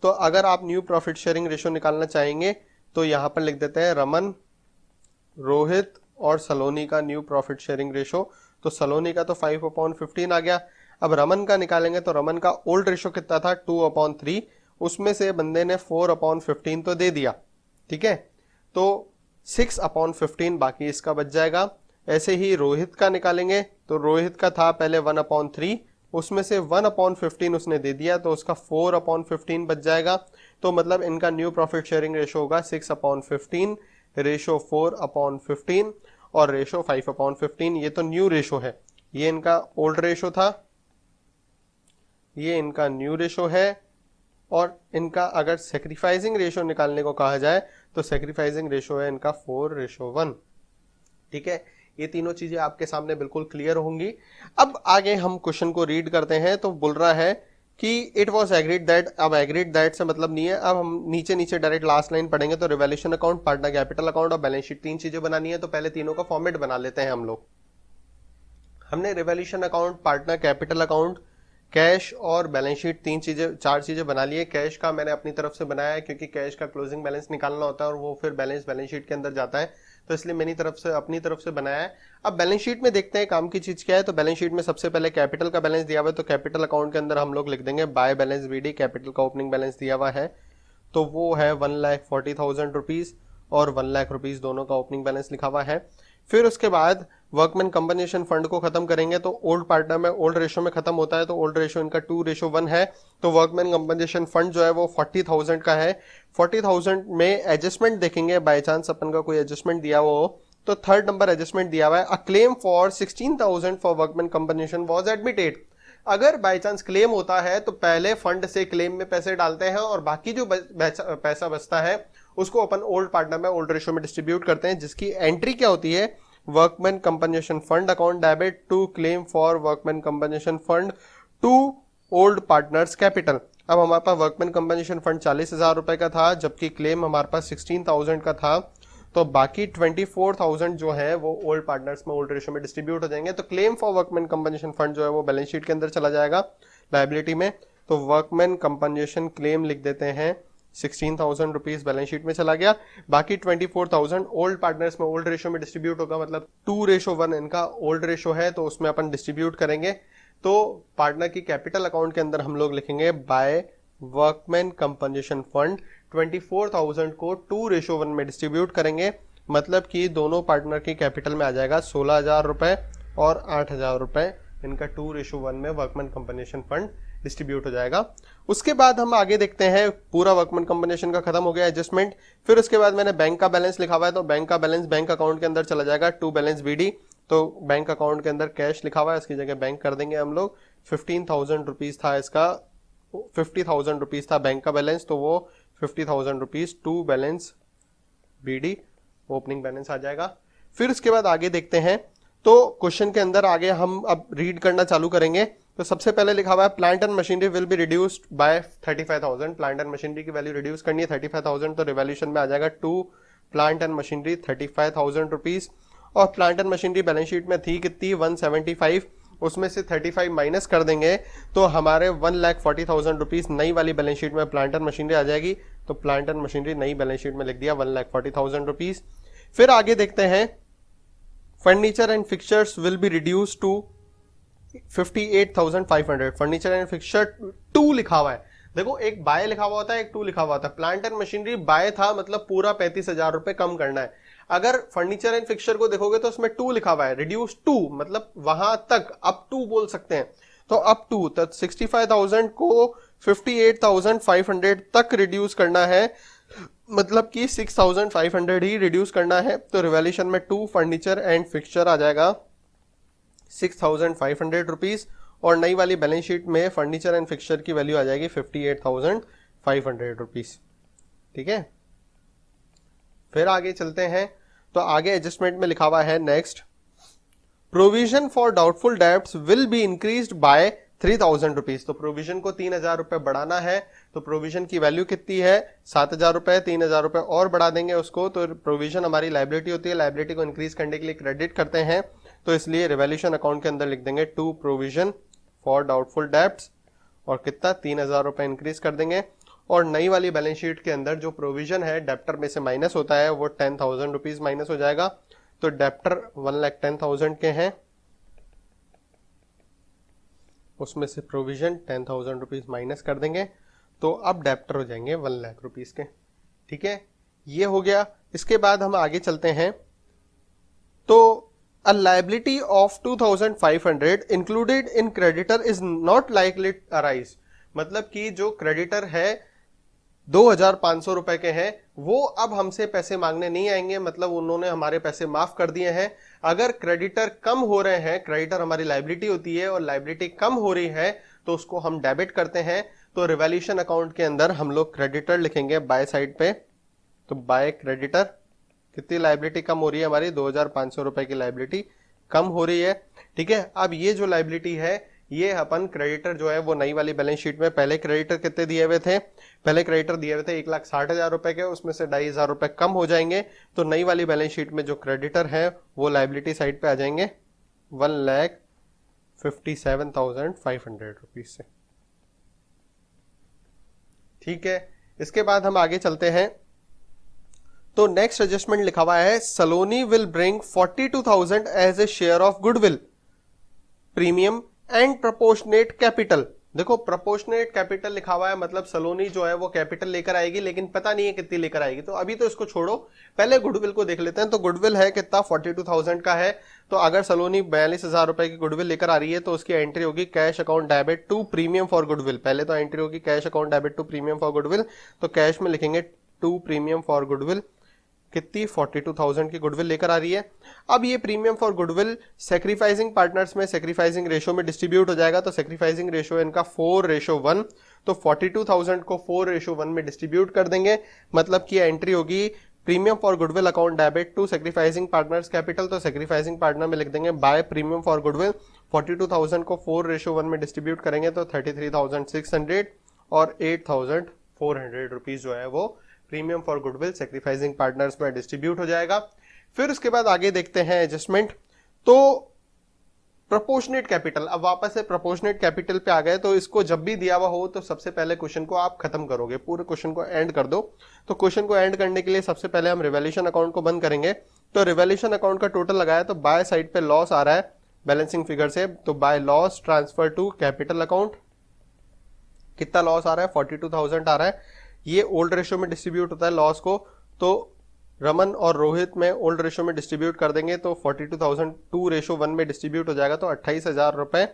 तो अगर आप न्यू प्रॉफिट शेयरिंग रेशियो निकालना चाहेंगे तो यहां पर लिख देते हैं रमन, रोहित और सलोनी का न्यू प्रॉफिट शेयरिंग रेशियो। तो सलोनी का तो 5/15 आ गया। अब रमन का निकालेंगे तो रमन का ओल्ड रेशियो कितना था, 2/3, उसमें से बंदे ने 4/15 तो दे दिया, ठीक है, तो 6/15 बाकी इसका बच जाएगा। ऐसे ही रोहित का निकालेंगे तो रोहित का था पहले 1/3, उसमें से 1/15 उसने दे दिया तो उसका 4/15 बच जाएगा। तो मतलब इनका न्यू प्रॉफिट शेयरिंग रेशो होगा 6/15, रेशो 4/15 और रेशो 5/15। ये तो न्यू रेशो है, ये इनका ओल्ड रेशो था, ये इनका न्यू रेशो है। और इनका अगर सेक्रीफाइसिंग रेशो निकालने को कहा जाए तो सेक्रीफाइसिंग रेशो है इनका 4:1, ठीक है। ये तीनों चीजें आपके सामने बिल्कुल क्लियर होंगी। अब आगे हम क्वेश्चन को रीड करते हैं तो बोल रहा है कि इट वॉज एग्रीड दैट, अब एग्रीड दैट से मतलब नहीं है, अब हम नीचे नीचे डायरेक्ट लास्ट लाइन पढ़ेंगे। तो revaluation account, partner capital account और बैलेंस शीट, तीन चीजें बनानी है, तो पहले तीनों का फॉर्मेट बना लेते हैं हम लोग। हमने revaluation account, partner capital account, cash और बैलेंस शीट, चार चीजें बना ली है। कैश का मैंने अपनी तरफ से बनाया है क्योंकि कैश का क्लोजिंग बैलेंस निकालना होता है और वो फिर बैलेंस शीट के अंदर जाता है, तो इसलिए मैंने अपनी तरफ से बनाया है। अब बैलेंस शीट में देखते हैं काम की चीज क्या है। तो बैलेंस शीट में सबसे पहले कैपिटल का बैलेंस दिया हुआ है, तो कैपिटल अकाउंट के अंदर हम लोग लिख देंगे बाय बैलेंस बीडी। कैपिटल का ओपनिंग बैलेंस दिया हुआ है तो वो है 1,40,000 रुपीज और 1 लाख रुपीस दोनों का ओपनिंग बैलेंस लिखा हुआ है। फिर उसके बाद वर्कमैन कंपनसेशन फंड को खत्म करेंगे तो ओल्ड पार्टनर में ओल्ड रेशो में खत्म होता है, तो ओल्ड रेशो इनका 2:1 है। तो वर्कमैन कंपनसेशन फंड जो है वो 40,000 का है। 40,000 में एडजस्टमेंट देखेंगे, बाय चांस अपन का कोई एडजस्टमेंट दिया हुआ हो तो थर्ड नंबर एडजस्टमेंट दिया हुआ है, a claim for 16,000 for workman compensation was admitted. अगर बाय चांस क्लेम होता है तो पहले फंड से क्लेम में पैसे डालते हैं और बाकी जो पैसा बचता है उसको अपन ओल्ड पार्टनर में ओल्ड रेशो में डिस्ट्रीब्यूट करते हैं, जिसकी एंट्री क्या होती है, workman compensation fund account debit to claim for workman compensation fund to old partners capital. अब हमारे पास वर्कमैन कंपनसेशन फंड 40,000 रुपए का था, जबकि क्लेम हमारे पास 16,000 का था, तो बाकी 24,000 जो है वो ओल्ड पार्टनर्स में ओल्ड रेशो में डिस्ट्रीब्यूट हो जाएंगे। तो claim for workman compensation fund जो है वो बैलेंस शीट के अंदर चला जाएगा लायबिलिटी में। तो वर्कमैन कंपनसेशन क्लेम लिख देते हैं, 16,000 रुपीज बैलेंस शीट में चला गया, बाकी 24,000 ओल्ड पार्टनर्स में ओल्ड रेशो में डिस्ट्रीब्यूट होगा, मतलब 2:1 इनका ओल्ड रेशो है, तो उसमें अपन डिस्ट्रीब्यूट करेंगे। तो पार्टनर की कैपिटल अकाउंट के अंदर हम लोग लिखेंगे बाय वर्कमैन कंपनसेशन फंड 24,000 को 2:1 में डिस्ट्रीब्यूट करेंगे, मतलब कि दोनों पार्टनर की कैपिटल में आ जाएगा 16,000 रुपए और 8,000 रुपए, इनका 2:1 में वर्कमैन कंपनसेशन फंड डिस्ट्रीब्यूट हो जाएगा। उसके बाद हम आगे देखते हैं, पूरा वर्कमैन कंपनसेशन का खत्म हो गया एडजस्टमेंट। फिर उसके बाद मैंने बैंक का बैलेंस लिखा हुआ है, तो बैंक का बैलेंस बैंक अकाउंट के अंदर चला जाएगा, टू बैलेंस बीडी। तो बैंक अकाउंट के अंदर कैश लिखा हुआ है, इसकी जगह बैंक कर देंगे हम लोग। 15,000 रुपीज था इसका, 50,000 रुपीज था बैंक का बैलेंस, तो वो 50,000 rupees to balance BD opening balance आ जाएगा। फिर उसके बाद आगे देखते हैं, तो क्वेश्चन के अंदर आगे हम अब रीड करना चालू करेंगे। तो सबसे पहले लिखा हुआ है plant and machinery will be reduced by 35,000। Plant and machinery की वैल्यू रिड्यूस करनी है 35,000, तो रिवैल्यूएशन में आ जाएगा to plant and machinery 35,000 rupees. और plant and machinery balance sheet में थी कितनी, 175, उसमें से 35 माइनस कर देंगे तो हमारे 1,40,000 रुपीज नई वाली बैलेंस शीट में प्लांट एंड मशीनरी आ जाएगी। तो प्लांट एंड मशीनरी नई बैलेंस शीट में लिख दिया 1,40,000 रुपीज। फिर आगे देखते हैं, furniture and fixtures will be reduce to 58,500। Furniture and fixture 2 लिखा हुआ है, देखो एक बाय लिखा हुआ होता है, एक 2 लिखा हुआ होता है। प्लांट एंड मशीनरी बाय था, मतलब पूरा 35,000 रुपए कम करना है। अगर फर्नीचर एंड फिक्चर को देखोगे तो उसमें 2 लिखा हुआ है, रिड्यूस टू मतलब वहां तक, अप टू बोल सकते हैं, तो अप टू, तो 65,000 को 58,500 तक रिड्यूस करना है, मतलब कि 6,500 ही रिड्यूस करना है। तो रिवैल्यूएशन में 2 फर्नीचर एंड फिक्चर आ जाएगा 6,500 रुपीज, और नई वाली बैलेंस शीट में फर्नीचर एंड फिक्चर की वैल्यू आ जाएगी 58,500 रुपीज। ठीक है, फिर आगे चलते हैं, तो आगे एडजस्टमेंट में लिखा हुआ है next, provision for doubtful debts will be increased by 3,000 rupees. तो प्रोविजन को 3,000 रुपए बढ़ाना है, तो प्रोविजन की वैल्यू कितनी है, 7,000 रुपए, 3,000 रुपए और बढ़ा देंगे उसको, तो प्रोविजन हमारी लायबिलिटी होती है, लायबिलिटी को इंक्रीज करने के लिए क्रेडिट करते हैं, तो इसलिए रिवैल्यूएशन अकाउंट के अंदर लिख देंगे to provision for doubtful debts, और कितना 3,000 रुपए इंक्रीज कर देंगे। और नई वाली बैलेंस शीट के अंदर जो प्रोविजन है डेप्टर में से माइनस होता है, वो 10,000 रुपीज माइनस हो जाएगा। तो डेप्टर 1,10,000 के हैं, उसमें से प्रोविजन 10,000 रुपीज माइनस कर देंगे, तो अब डेप्टर हो जाएंगे 1 लाख रुपीज के। ठीक है, ये हो गया। इसके बाद हम आगे चलते हैं, तो a liability of 2,500 included in creditor is not likely to arise। मतलब कि जो क्रेडिटर है 2,500 रुपए के हैं, वो अब हमसे पैसे मांगने नहीं आएंगे, मतलब उन्होंने हमारे पैसे माफ कर दिए हैं। अगर क्रेडिटर कम हो रहे हैं, क्रेडिटर हमारी लायबिलिटी होती है और लायबिलिटी कम हो रही है, तो उसको हम डेबिट करते हैं। तो रिवैल्यूएशन अकाउंट के अंदर हम लोग क्रेडिटर लिखेंगे बाय साइड पे, तो बाय क्रेडिटर, कितनी लायबिलिटी कम हो रही है हमारी, 2,500 रुपए की लायबिलिटी कम हो रही है। ठीक है, अब ये जो लायबिलिटी है, ये अपन क्रेडिटर जो है वो नई वाली बैलेंस शीट में, पहले क्रेडिटर कितने दिए हुए थे, पहले क्रेडिटर दिए हुए थे 1,60,000 रुपए के, उसमें से 2,500 रुपए कम हो जाएंगे, तो नई वाली बैलेंस शीट में जो क्रेडिटर है वो लायबिलिटी साइड पे आ जाएंगे 1,57,500 रुपीज से। ठीक है, इसके बाद हम आगे चलते हैं, तो नेक्स्ट एडजस्टमेंट लिखा हुआ है, Saloni will bring 42,000 as a share of goodwill premium and proportionate capital देखो प्रोपोर्शनेट कैपिटल लिखा हुआ है, मतलब सलोनी जो है वो कैपिटल लेकर आएगी, लेकिन पता नहीं है कितनी लेकर आएगी। तो अभी तो इसको छोड़ो, पहले गुडविल को देख लेते हैं। तो गुडविल है कितना, 42,000 का है। तो अगर सलोनी 42,000 रुपए की गुडविल लेकर आ रही है तो उसकी एंट्री होगी cash account debit to premium for goodwill. पहले तो एंट्री होगी cash account debit to premium for goodwill. तो कैश में लिखेंगे टू प्रीमियम फॉर गुडविल, कितनी 42,000 की गुडविल लेकर आ रही है। अब ये premium for goodwill sacrificing partners में सेक्रीफाइसिंग रेशो में डिस्ट्रीब्यूट हो जाएगा। तो सेक्रीफाइसिंग रेशो इनका 4:1। तो 42,000 को 4:1 में डिस्ट्रीब्यूट कर देंगे, मतलब कि एंट्री होगी premium for goodwill account debit to sacrificing partners capital. तो सेक्रीफाइसिंग पार्टनर में लिख देंगे बाय प्रीमियम फॉर गुडविल। 42,000 को 4:1 में डिस्ट्रीब्यूट करेंगे तो 33,600 और 8,400 रुपीज जो है वो premium for goodwill sacrificing partners में डिस्ट्रीब्यूट हो जाएगा। फिर उसके बाद आगे देखते हैं एडजस्टमेंट। तो प्रोपोर्शनेट कैपिटल, अब वापस से प्रोपोर्शनेट कैपिटल पे आ गए। तो इसको जब भी दिया हुआ हो तो सबसे पहले क्वेश्चन को आप खत्म करोगे, पूरे क्वेश्चन को एंड कर दो। तो क्वेश्चन को एंड करने के लिए सबसे पहले हम रिवैल्यूएशन अकाउंट को बंद करेंगे। तो रिवैल्यूएशन अकाउंट का टोटल लगाया तो बाय साइड पे लॉस आ रहा है बैलेंसिंग फिगर से, तो by loss transfer to capital account. कितना लॉस आ रहा है, 42,000 आ रहा है। ये ओल्ड रेशो में डिस्ट्रीब्यूट होता है लॉस को, तो रमन और रोहित में ओल्ड रेशो में डिस्ट्रीब्यूट कर देंगे तो 42,000 2:1 में डिस्ट्रीब्यूट हो जाएगा। तो 28,000 रुपए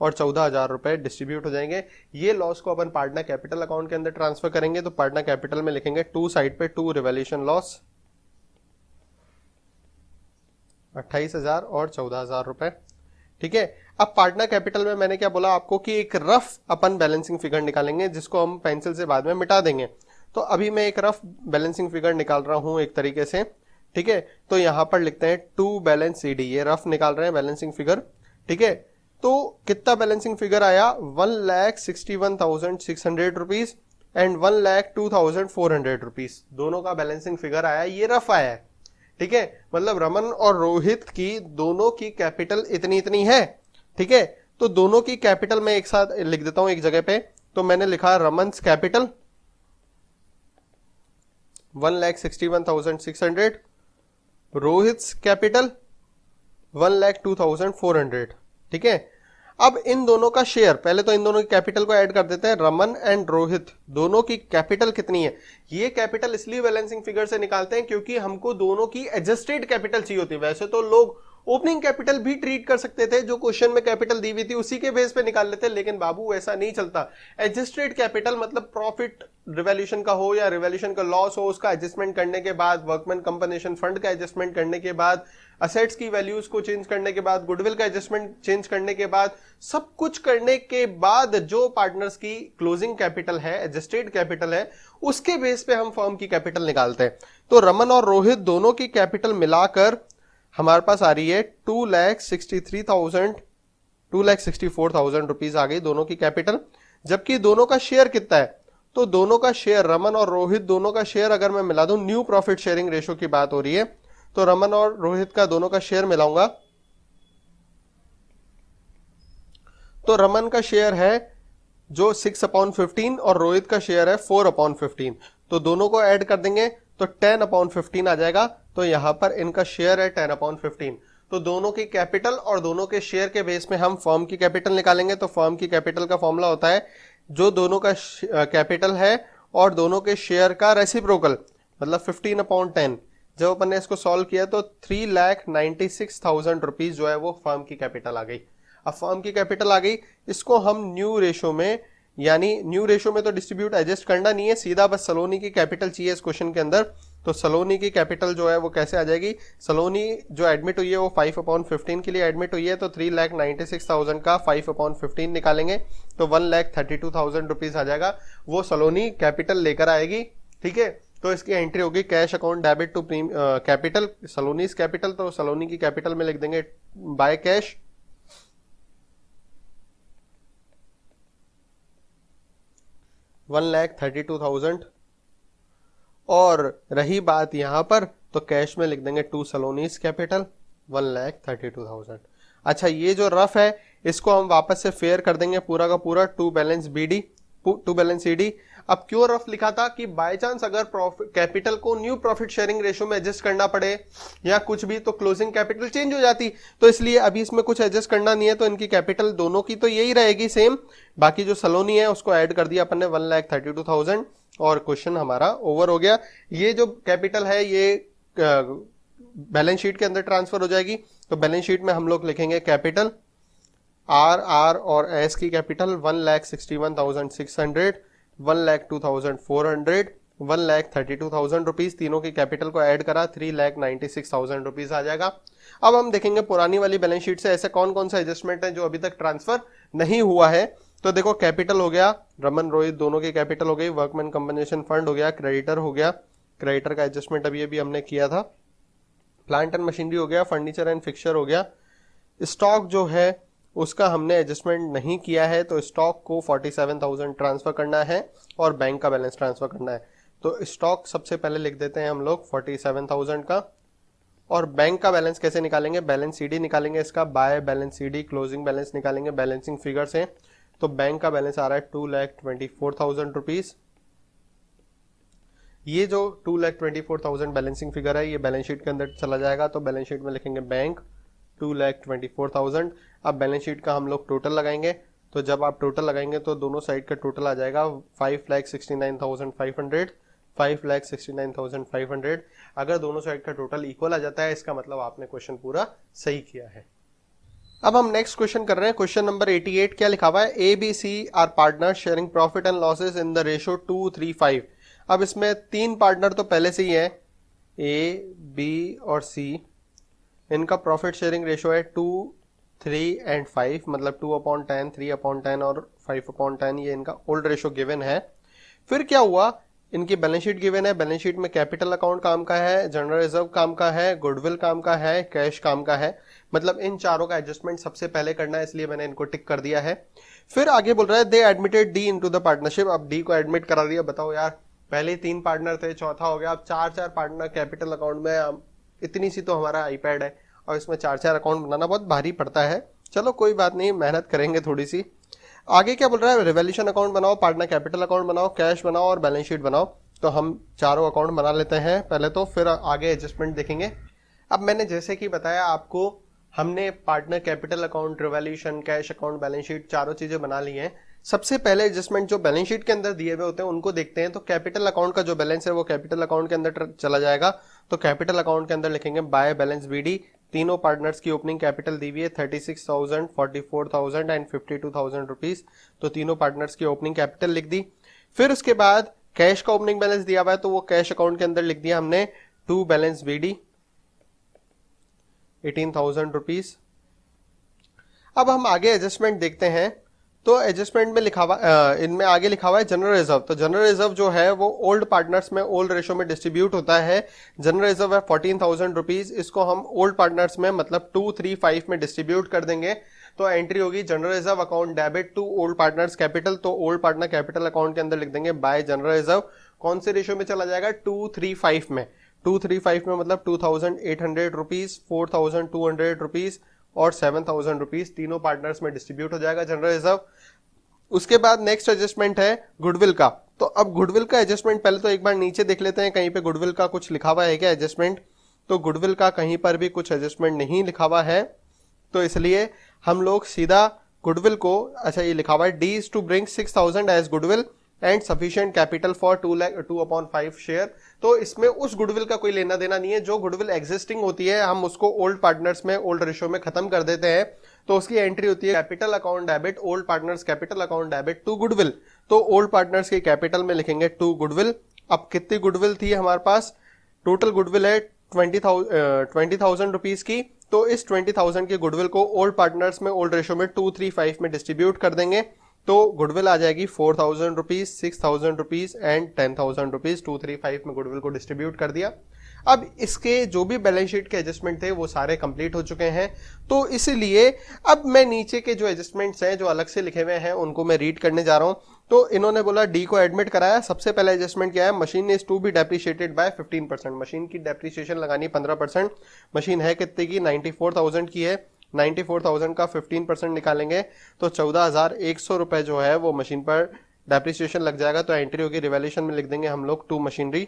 और 14,000 रुपए डिस्ट्रीब्यूट हो जाएंगे। ये लॉस को अपन पार्टनर कैपिटल अकाउंट के अंदर ट्रांसफर करेंगे। तो पार्टनर कैपिटल में लिखेंगे टू साइड पे टू रिवैल्यूएशन लॉस, 28,000 और 14,000 रुपए। ठीक है, अब पार्टनर कैपिटल में मैंने क्या बोला आपको कि एक रफ अपन बैलेंसिंग फिगर निकालेंगे जिसको हम पेंसिल से बाद में मिटा देंगे। तो अभी मैं एक रफ बैलेंसिंग फिगर निकाल रहा हूं एक तरीके से। ठीक है, तो यहां पर लिखते हैं टू बैलेंस सीडी, ये रफ निकाल रहे हैं बैलेंसिंग फिगर। ठीक है, तो कितना बैलेंसिंग फिगर आया, 1,61,600 रुपीज एंड 1,02,400 रुपीज, दोनों का बैलेंसिंग फिगर आया। ये रफ आया है। ठीक है, मतलब रमन और रोहित की दोनों की कैपिटल इतनी इतनी है। ठीक है, तो दोनों की कैपिटल मैं एक साथ लिख देता हूं एक जगह पे। तो मैंने लिखा रमन्स कैपिटल 1,61,600, रोहित्स कैपिटल 1,02,400। ठीक है, अब इन दोनों का शेयर, पहले तो इन दोनों की कैपिटल को ऐड कर देते हैं। रमन एंड रोहित दोनों की कैपिटल कितनी है, ये कैपिटल इसलिए बैलेंसिंग फिगर से निकालते हैं क्योंकि हमको दोनों की एडजस्टेड कैपिटल चाहिए होती है। वैसे तो लोग ओपनिंग कैपिटल भी ट्रीट कर सकते थे, जो क्वेश्चन में कैपिटल दी हुई थी उसी के बेस पे निकाल लेते, लेकिन बाबू ऐसा नहीं चलता। एडजस्टेड कैपिटल मतलब प्रॉफिट रिवैल्यूएशन का हो या रिवैल्यूएशन का लॉस हो, उसका एडजस्टमेंट करने के बाद, वर्कमैन कंपनसेशन फंड का एडजस्टमेंट करने के बाद, असेट्स की वैल्यूज को चेंज करने के बाद, गुडविल का एडजस्टमेंट चेंज करने के बाद, सब कुछ करने के बाद जो पार्टनर्स की क्लोजिंग कैपिटल है, एडजस्टेड कैपिटल है, उसके बेस पे हम फर्म की कैपिटल निकालते हैं। तो रमन और रोहित दोनों की कैपिटल मिलाकर हमारे पास आ रही है 2,64,000 रुपीज आ गई दोनों की कैपिटल। जबकि दोनों का शेयर कितना है, तो दोनों का शेयर, रमन और रोहित दोनों का शेयर अगर मैं मिला दूं, न्यू प्रॉफिट शेयरिंग रेशो की बात हो रही है, तो रमन और रोहित का दोनों का शेयर मिलाऊंगा तो रमन का शेयर है जो 6/15 और रोहित का शेयर है 4/15। तो दोनों को ऐड कर देंगे तो 10/15 आ जाएगा। तो यहां पर इनका शेयर है 10/15। तो दोनों की कैपिटल और दोनों के शेयर के बेस में हम फर्म की कैपिटल निकालेंगे। तो फर्म की कैपिटल का फॉर्मूला होता है जो दोनों का कैपिटल है और दोनों के शेयर का रेसिप्रोकल, मतलब 15/10। जब अपन ने इसको सॉल्व किया तो 3,96,000 रुपीज जो है वो फर्म की कैपिटल आ गई। अब फर्म की कैपिटल आ गई, इसको हम न्यू रेशो में, यानी न्यू रेशो में तो डिस्ट्रीब्यूट एडजस्ट करना नहीं है, सीधा बस सलोनी की कैपिटल चाहिए इस क्वेश्चन के अंदर। तो सलोनी की कैपिटल जो है वो कैसे आ जाएगी, सलोनी जो एडमिट हुई है वो 5/15 के लिए एडमिट हुई है। तो 3,96,000 का 5/15 निकालेंगे तो 1,32,000 रुपीज आ जाएगा, वो सलोनी कैपिटल लेकर आएगी। ठीक है, तो इसकी एंट्री होगी cash account debit to capital, Saloni's capital. तो सलोनी की कैपिटल में लिख देंगे बाय कैश 1,32,000। और रही बात यहां पर, तो कैश में लिख देंगे टू सलोनीज कैपिटल 1,32,000। अच्छा, ये जो रफ है इसको हम वापस से फेयर कर देंगे पूरा का पूरा to balance BD. To balance CD. अब क्योर ऑफ लिखा था कि बाय चांस अगर कैपिटल को न्यू प्रॉफिट शेयरिंग रेशियो में एडजस्ट करना पड़े या कुछ भी तो क्लोजिंग कैपिटल चेंज हो जाती, तो इसलिए अभी इसमें कुछ एडजस्ट करना नहीं है, तो इनकी कैपिटल दोनों की तो यही रहेगी सेम। बाकी जो सलोनी है उसको ऐड कर दिया अपन ने 1,32,000 और क्वेश्चन हमारा ओवर हो गया। ये जो कैपिटल है ये बैलेंस शीट के अंदर ट्रांसफर हो जाएगी, तो बैलेंस शीट में हम लोग लिखेंगे कैपिटल आर और एस की कैपिटल 1,61,600, 1,02,400, 1,32,000 रुपीज, तीनों की कैपिटल को ऐड करा 3,96,000 रुपीज आ जाएगा। अब हम देखेंगे पुरानी वाली बैलेंस शीट से ऐसे कौन कौन सा एडजस्टमेंट है जो अभी तक ट्रांसफर नहीं हुआ है। तो देखो कैपिटल हो गया, रमन रोहित दोनों की कैपिटल हो गई, वर्कमैन कंपनसेशन फंड हो गया, क्रेडिटर हो गया, क्रेडिटर का एडजस्टमेंट अभी हमने किया था, प्लांट एंड मशीनरी हो गया, फर्नीचर एंड फिक्सचर हो गया, स्टॉक जो है उसका हमने एडजस्टमेंट नहीं किया है, तो स्टॉक को 47,000 ट्रांसफर करना है और बैंक का बैलेंस ट्रांसफर करना है। तो स्टॉक सबसे पहले लिख देते हैं हम लोग 47,000 का, और बैंक का बैलेंस कैसे निकालेंगे, बैलेंस सीडी निकालेंगे इसका, by balance CD closing balance निकालेंगे बैलेंसिंग फिगर से। तो बैंक का बैलेंस आ रहा है 2,24,000 रुपीज। ये जो 2,24,000 बैलेंसिंग फिगर है ये बैलेंस शीट के अंदर चला जाएगा, तो बैलेंस शीट में लिखेंगे बैंक 2,24,000। अब बैलेंस शीट का हम लोग टोटल लगाएंगे, तो जब आप टोटल लगाएंगे तो दोनों साइड का टोटल आ जाएगा 5,69,500, 5,69,500। अगर दोनों साइड का टोटल इक्वल आ जाता है इसका मतलब आपने क्वेश्चन पूरा सही किया है। अब हम नेक्स्ट क्वेश्चन कर रहे हैं, क्वेश्चन नंबर 88। क्या लिखा हुआ है, A B C R partner sharing profit and losses in the ratio 2:3:5। अब इसमें तीन पार्टनर तो पहले से ही है, ए बी और सी, इनका प्रॉफिट शेयरिंग रेशियो है 2, 3 एंड 5, मतलब 2/10, 3/10 और 5/10, ये इनका ओल्ड रेशियो गिवन है। फिर क्या हुआ, इनकी बैलेंस शीट गिवन है, बैलेंस शीट में कैपिटल अकाउंट काम का है, जनरल रिजर्व काम का है, गुडविल काम का है, कैश काम का है, मतलब इन चारों का एडजस्टमेंट सबसे पहले करना है, इसलिए मैंने इनको टिक कर दिया है। फिर आगे बोल रहा है they admitted D into the partnership. अब डी को एडमिट करा दिया। बताओ यार, पहले 3 पार्टनर थे, चौथा हो गया, अब 4 पार्टनर कैपिटल अकाउंट में। इतनी सी तो हमारा आईपैड है और इसमें 4 अकाउंट बनाना बहुत भारी पड़ता है। चलो कोई बात नहीं, मेहनत करेंगे थोड़ी सी। आगे क्या बोल रहा है, रिवैल्यूएशन अकाउंट बनाओ, पार्टनर कैपिटल अकाउंट बनाओ, कैश बनाओ और बैलेंस शीट बनाओ। तो हम चारों अकाउंट बना लेते हैं पहले तो, फिर आगे एडजस्टमेंट देखेंगे। अब मैंने जैसे कि बताया आपको, हमने partner capital account, revaluation, cash account, balance sheet चारों चीजें बना ली हैं। सबसे पहले एडजस्टमेंट जो बैलेंस शीट के अंदर दिए हुए होते हैं उनको देखते हैं। तो कैपिटल अकाउंट का जो बैलेंस है वो कैपिटल अकाउंट के अंदर चला जाएगा। तो कैपिटल अकाउंट के अंदर लिखेंगे बाय बैलेंस बीडी। तीनों पार्टनर्स की ओपनिंग कैपिटल दी हुई है 36,000, 44,000 एंड 52,000 रुपीज। तो तीनों पार्टनर्स की ओपनिंग कैपिटल लिख दी। फिर उसके बाद कैश का ओपनिंग बैलेंस दिया हुआ है, तो वो कैश अकाउंट के अंदर लिख दिया हमने टू बैलेंस बीडी 18,000 रुपीज। अब हम आगे एडजस्टमेंट देखते हैं। तो एडजस्टमेंट में लिखा हुआ, इनमें आगे लिखा हुआ है जनरल रिजर्व। तो जनरल रिजर्व जो है वो ओल्ड पार्टनर्स में ओल्ड रेशो में डिस्ट्रीब्यूट होता है। जनरल रिजर्व है 14,000 रुपीज। इसको हम ओल्ड पार्टनर्स में मतलब 2:3:5 में डिस्ट्रीब्यूट कर देंगे। तो एंट्री होगी general reserve account debit to old partners capital. तो ओल्ड पार्टनर कैपिटल अकाउंट के अंदर लिख देंगे बाय जनरल रिजर्व। कौन से रेशो में चला जाएगा, 2:3:5 में। 2:3:5 में मतलब 2,800 रुपीज, 4,200 रुपीज और 7,000 रुपीज तीनों पार्टनर्स में डिस्ट्रीब्यूट हो जाएगा जनरल रिजर्व। उसके बाद नेक्स्ट एडजस्टमेंट है गुडविल का। तो अब गुडविल का एडजस्टमेंट पहले तो एक बार नीचे देख लेते हैं, कहीं पे गुडविल का कुछ लिखा हुआ है क्या एडजस्टमेंट। तो गुडविल का कहीं पर भी कुछ एडजस्टमेंट नहीं लिखा हुआ है, तो इसलिए हम लोग सीधा गुडविल को, अच्छा ये लिखा हुआ है D is to bring 6,000 as goodwill and sufficient capital for 2/5 share. तो इसमें उस गुडविल का कोई लेना देना नहीं है। जो गुडविल एग्जिस्टिंग होती है हम उसको ओल्ड पार्टनर्स में ओल्ड रेशो में खत्म कर देते हैं। तो उसकी एंट्री होती है capital account debit old partners capital account debit to goodwill. तो ओल्ड पार्टनर्स की कैपिटल में लिखेंगे टू गुडविल। अब कितनी गुडविल थी हमारे पास, टोटल गुडविल है 20,000 रुपीज की। तो इस 20,000 की गुडविल को ओल्ड पार्टनर्स में ओल्ड रेशो में 2:3:5 में डिस्ट्रीब्यूट कर देंगे। तो गुडविल आ जाएगी 4,000 रुपीज, 6,000 रुपीज एंड 10,000 रुपीज। 2:3:5 में गुडविल को डिस्ट्रीब्यूट कर दिया। अब इसके जो भी बैलेंस शीट के एडजस्टमेंट थे वो सारे कंप्लीट हो चुके हैं। तो इसलिए अब मैं नीचे के जो एडजस्टमेंट्स हैं जो अलग से लिखे हुए हैं उनको मैं रीड करने जा रहा हूं। तो इन्होंने बोला डी को एडमिट कराया। सबसे पहला एडजस्टमेंट क्या है, machine is to be depreciated by 15%। Machine की डेप्रिसिएशन लगानी 15%। मशीन है कितने की, 94,000 की है। 94,000 का 15% निकालेंगे तो 14,100 रुपए जो है वो मशीन पर डेप्रिसिएशन लग जाएगा, तो एंट्री होगी रिवैल्यूएशन में लिख देंगे हम लोग टू मशीनरी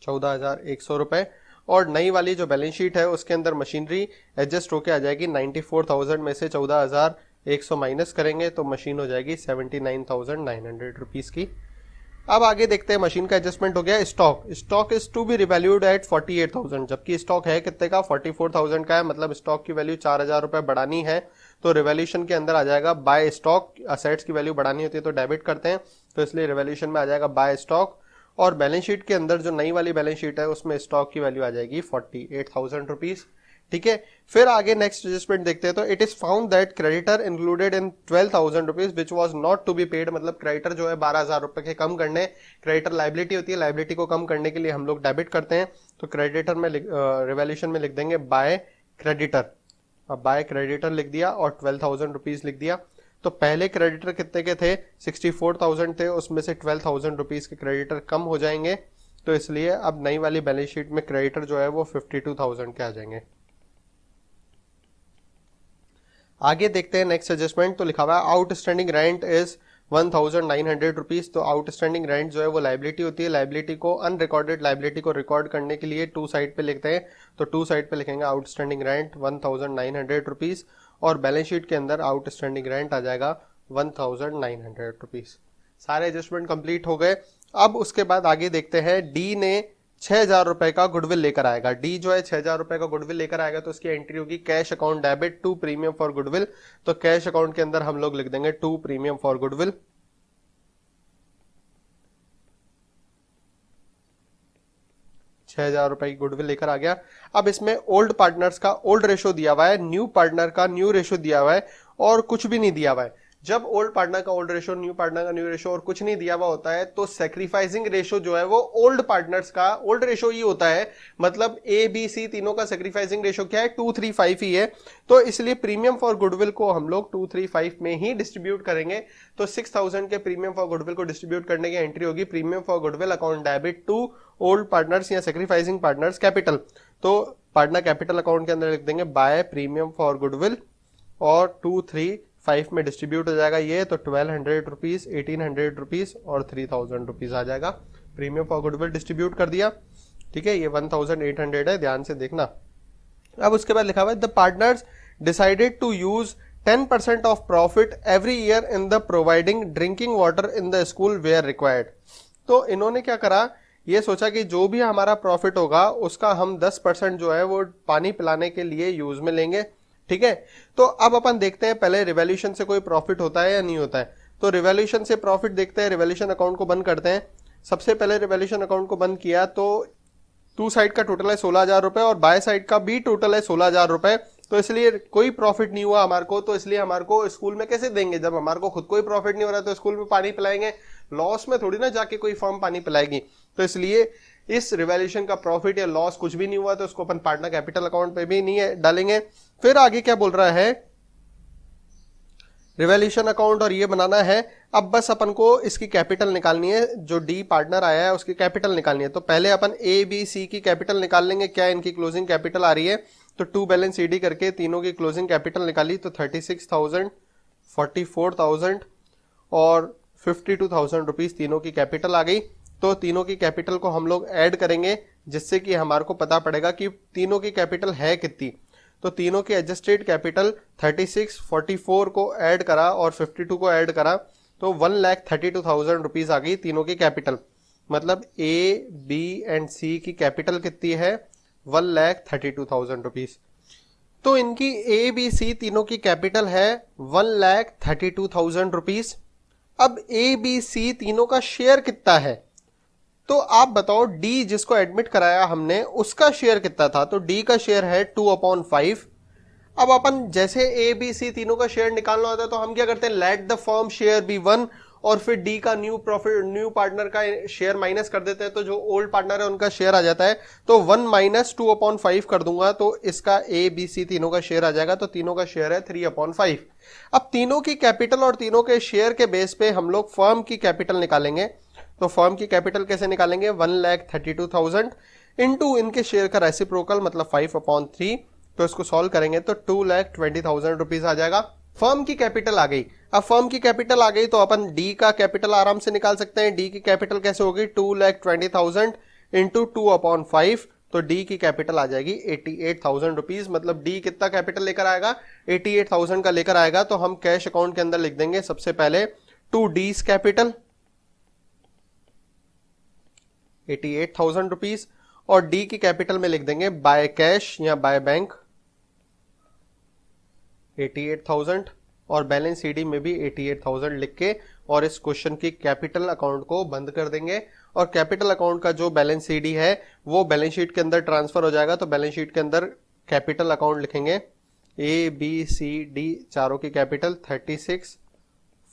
14,100 रुपए। और नई वाली जो बैलेंस शीट है उसके अंदर मशीनरी एडजस्ट होके आ जाएगी 94,000 में से 14,100 माइनस करेंगे तो मशीन हो जाएगी 79,900 रुपीज की। अब आगे देखते हैं मशीन का एडजस्टमेंट हो गया। Stock is to be revalued at 48,000, जबकि स्टॉक है कितने का 44,000 का है, मतलब स्टॉक की वैल्यू 4,000 रुपए बढ़ानी है तो रिवैल्यूएशन के अंदर आ जाएगा बाय स्टॉक। असेट्स की वैल्यू बढ़ानी होती है तो डेबिट करते हैं, तो इसलिए रिवैल्यूएशन में आ जाएगा बाय स्टॉक। और बैलेंस शीट के अंदर जो नई वाली बैलेंस शीट है उसमें स्टॉक की वैल्यू आ जाएगी 48,000 रुपीज। ठीक है, फिर आगे नेक्स्ट एडजस्टमेंट देखते हैं। तो it is found that creditor included in 12,000 rupees which was not to be paid, मतलब क्रेडिटर जो है 12,000 रुपए के कम करने, क्रेडिटर लाइबिलिटी होती है, लाइबिलिटी को कम करने के लिए हम लोग डेबिट करते हैं, तो क्रेडिटर में रिवैल्यूएशन में लिख देंगे बाय क्रेडिटर। अब बाय क्रेडिटर लिख दिया और 12,000 रुपीज लिख दिया। तो पहले क्रेडिटर कितने के थे 64,000 थे, उसमें से 12,000 रुपीज के क्रेडिटर कम हो जाएंगे, तो इसलिए अब नई वाली बैलेंस शीट में क्रेडिटर जो है वो 52,000 के आ जाएंगे। आगे देखते हैं नेक्स्ट एडजस्टमेंट। तो लिखा हुआ है आउटस्टैंडिंग रेंट इज 1,900 रुपीज। तो आउटस्टैंडिंग रेंट जो है वो लाइबिलिटी होती है, लाइबिलिटी को अनरिकॉर्डेड लाइबिलिटी को रिकॉर्ड करने के लिए टू साइड पे लिखते हैं, तो टू साइड पे लिखेंगे आउटस्टैंडिंग रेंट 1,900 रुपीज और बैलेंस शीट के अंदर आउटस्टैंडिंग रेंट आ जाएगा 1,900 रुपीज। सारे एडजस्टमेंट कंप्लीट हो गए। अब उसके बाद आगे देखते हैं डी ने 6,000 रुपए का गुडविल लेकर आएगा। डी जो है 6,000 रुपए का गुडविल लेकर आएगा तो उसकी एंट्री होगी cash account debit to premium for goodwill. तो कैश अकाउंट के अंदर हम लोग लिख देंगे टू प्रीमियम फॉर गुडविल। 6,000 रुपए की गुडविल लेकर आ गया। अब इसमें ओल्ड पार्टनर्स का ओल्ड रेशो दिया हुआ है, न्यू पार्टनर का न्यू रेशो दिया हुआ है और कुछ भी नहीं दिया हुआ है। जब ओल्ड पार्टनर का ओल्ड रेशो, न्यू पार्टनर का न्यू रेशो और कुछ नहीं दिया हुआ होता है तो सैक्रिफाइसिंग रेशो जो है वो ओल्ड पार्टनर्स का ओल्ड रेशो ही होता है। मतलब ए बी सी तीनों का सैक्रिफाइसिंग रेशो क्या है 235 ही है, तो इसलिए प्रीमियम फॉर गुडविल को हम लोग 235 में ही डिस्ट्रीब्यूट करेंगे। तो 6,000 के प्रीमियम फॉर गुडविल को डिस्ट्रीब्यूट करने की एंट्री होगी premium for goodwill account debit to old partners या सैक्रिफाइसिंग पार्टनर्स कैपिटल। तो पार्टनर कैपिटल अकाउंट के अंदर लिख देंगे बाय प्रीमियम फॉर गुडविल और 235 में डिस्ट्रीब्यूट हो जाएगा ये, तो 1,200 रुपीज, 1,800 रुपीज और 3,000 रुपीज आ जाएगा। प्रीमियम फॉर गुडविल डिस्ट्रीब्यूट कर दिया। ठीक है, ये 1,800 है, ध्यान से देखना। अब उसके बाद लिखा हुआ है the partners decided to use 10% of profit every year in the providing drinking water in the school where required. तो इन्होंने क्या करा, ये सोचा कि जो भी हमारा प्रॉफिट होगा उसका हम 10% जो है वो पानी पिलाने के लिए यूज में लेंगे। ठीक है, तो अब अपन देखते हैं पहले रिवैल्यूएशन से कोई प्रॉफिट होता है या नहीं होता है। तो रिवैल्यूएशन से प्रॉफिट देखते हैं, रिवैल्यूएशन अकाउंट को बंद करते हैं। सबसे पहले रिवैल्यूएशन अकाउंट को बंद किया तो टू साइड का टोटल है 16,000 रुपए और बाय साइड का भी टोटल है 16,000 रुपए, तो इसलिए कोई प्रॉफिट नहीं हुआ हमारे को। तो इसलिए हमारे को स्कूल में कैसे देंगे, जब हमारे को खुद कोई प्रॉफिट नहीं हो रहा तो स्कूल में पानी पिलाएंगे, लॉस में थोड़ी ना जाके कोई फर्म पानी पिलाएगी। तो इसलिए इस रिवैल्यूएशन का प्रॉफिट या लॉस कुछ भी नहीं हुआ तो उसको अपन पार्टनर कैपिटल अकाउंट पे भी नहीं डालेंगे। फिर आगे क्या बोल रहा है, रिवैल्यूएशन अकाउंट और ये बनाना है। अब बस अपन को इसकी कैपिटल निकालनी है, जो डी पार्टनर आया है उसकी कैपिटल निकालनी है। तो पहले अपन ए बी सी की कैपिटल निकाल लेंगे। क्या इनकी क्लोजिंग कैपिटल आ रही है, तो टू बैलेंस ईडी करके तीनों की क्लोजिंग कैपिटल निकाली तो 36,000, 44,000 और 52,000 रुपीज तीनों की कैपिटल आ गई। तो तीनों की कैपिटल को हम लोग ऐड करेंगे जिससे कि हमारे को पता पड़ेगा कि तीनों की कैपिटल है कितनी। तो तीनों की एडजस्टेड कैपिटल 36, 44 को ऐड करा और 52 को ऐड करा तो 1,32,000 रुपीज आ गई तीनों की कैपिटल। मतलब ए बी एंड सी की कैपिटल कितनी है 1,32,000 रुपीज। तो इनकी ए बी सी तीनों की कैपिटल है 1,32,000 रुपीज। अब ए बी सी तीनों का शेयर कितना है, तो आप बताओ डी जिसको एडमिट कराया हमने उसका शेयर कितना था। तो डी का शेयर है 2/5। अब अपन जैसे ए बी सी तीनों का शेयर निकालना होता है तो हम क्या करते हैं, let the firm share be 1 और फिर डी का न्यू पार्टनर का शेयर माइनस कर देते हैं, तो जो ओल्ड पार्टनर है उनका शेयर आ जाता है। तो 1 - 2/5 कर दूंगा तो इसका ए बी सी तीनों का शेयर आ जाएगा। तो तीनों का शेयर है 3/5। अब तीनों की कैपिटल और तीनों के शेयर के बेस पे हम लोग फर्म की कैपिटल निकालेंगे। तो फर्म की कैपिटल कैसे निकालेंगे, 1,32,000 इनटू इनके शेयर का रेसिप्रोकल मतलब 5/3। तो इसको सॉल्व करेंगे तो 2,20,000 रुपीज आ जाएगा। फर्म की कैपिटल आ गई। अब फर्म की कैपिटल आ गई तो अपन डी का कैपिटल आराम से निकाल सकते हैं। डी की कैपिटल कैसे होगी, 2,20,000 इंटू 2/5, तो डी की कैपिटल आ जाएगी 88,000 रुपीज। मतलब डी कितना कैपिटल लेकर आएगा, 88,000 का लेकर आएगा। तो हम कैश अकाउंट के अंदर लिख देंगे सबसे पहले टू डीज कैपिटल 88,000 रुपीज, और डी की कैपिटल में लिख देंगे बाय कैश या बाय बैंक 88,000, और बैलेंस सीडी में भी 88,000 लिख के और इस क्वेश्चन की कैपिटल अकाउंट को बंद कर देंगे। और कैपिटल अकाउंट का जो बैलेंस सीडी है वो बैलेंस शीट के अंदर ट्रांसफर हो जाएगा। तो बैलेंस शीट के अंदर कैपिटल अकाउंट लिखेंगे ए बी सी डी, चारों की कैपिटल 36,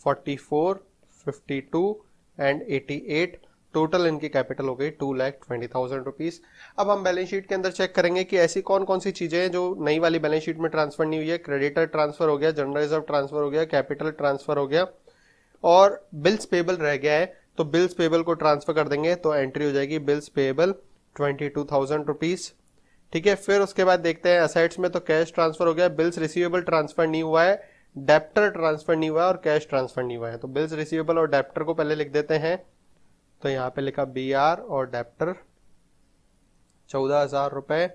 44, 52 एंड 88, टोटल इनकी कैपिटल हो गई 2,20,000 रुपीज। अब हम बैलेंस शीट के अंदर चेक करेंगे कि ऐसी कौन कौन सी चीजें हैं जो नई वाली बैलेंस शीट में ट्रांसफर नहीं हुई है। क्रेडिटर ट्रांसफर हो गया, जनरल रिजर्व ट्रांसफर हो गया, कैपिटल ट्रांसफर हो गया, और बिल्स पेबल रह गया है। तो बिल्स पेबल को ट्रांसफर कर देंगे तो एंट्री हो जाएगी बिल्स पेबल 22,000 रुपीज। ठीक है, फिर उसके बाद देखते हैं असेट्स में, तो कैश ट्रांसफर हो गया, बिल्स रिसीवेबल ट्रांसफर नहीं हुआ है, डेप्टर ट्रांसफर नहीं हुआ है, और कैश ट्रांसफर नहीं हुआ है। तो बिल्स रिसीवेबल और डेप्टर को पहले लिख देते हैं। तो यहाँ पे लिखा बी आर और डेप्टर 14,000 रुपए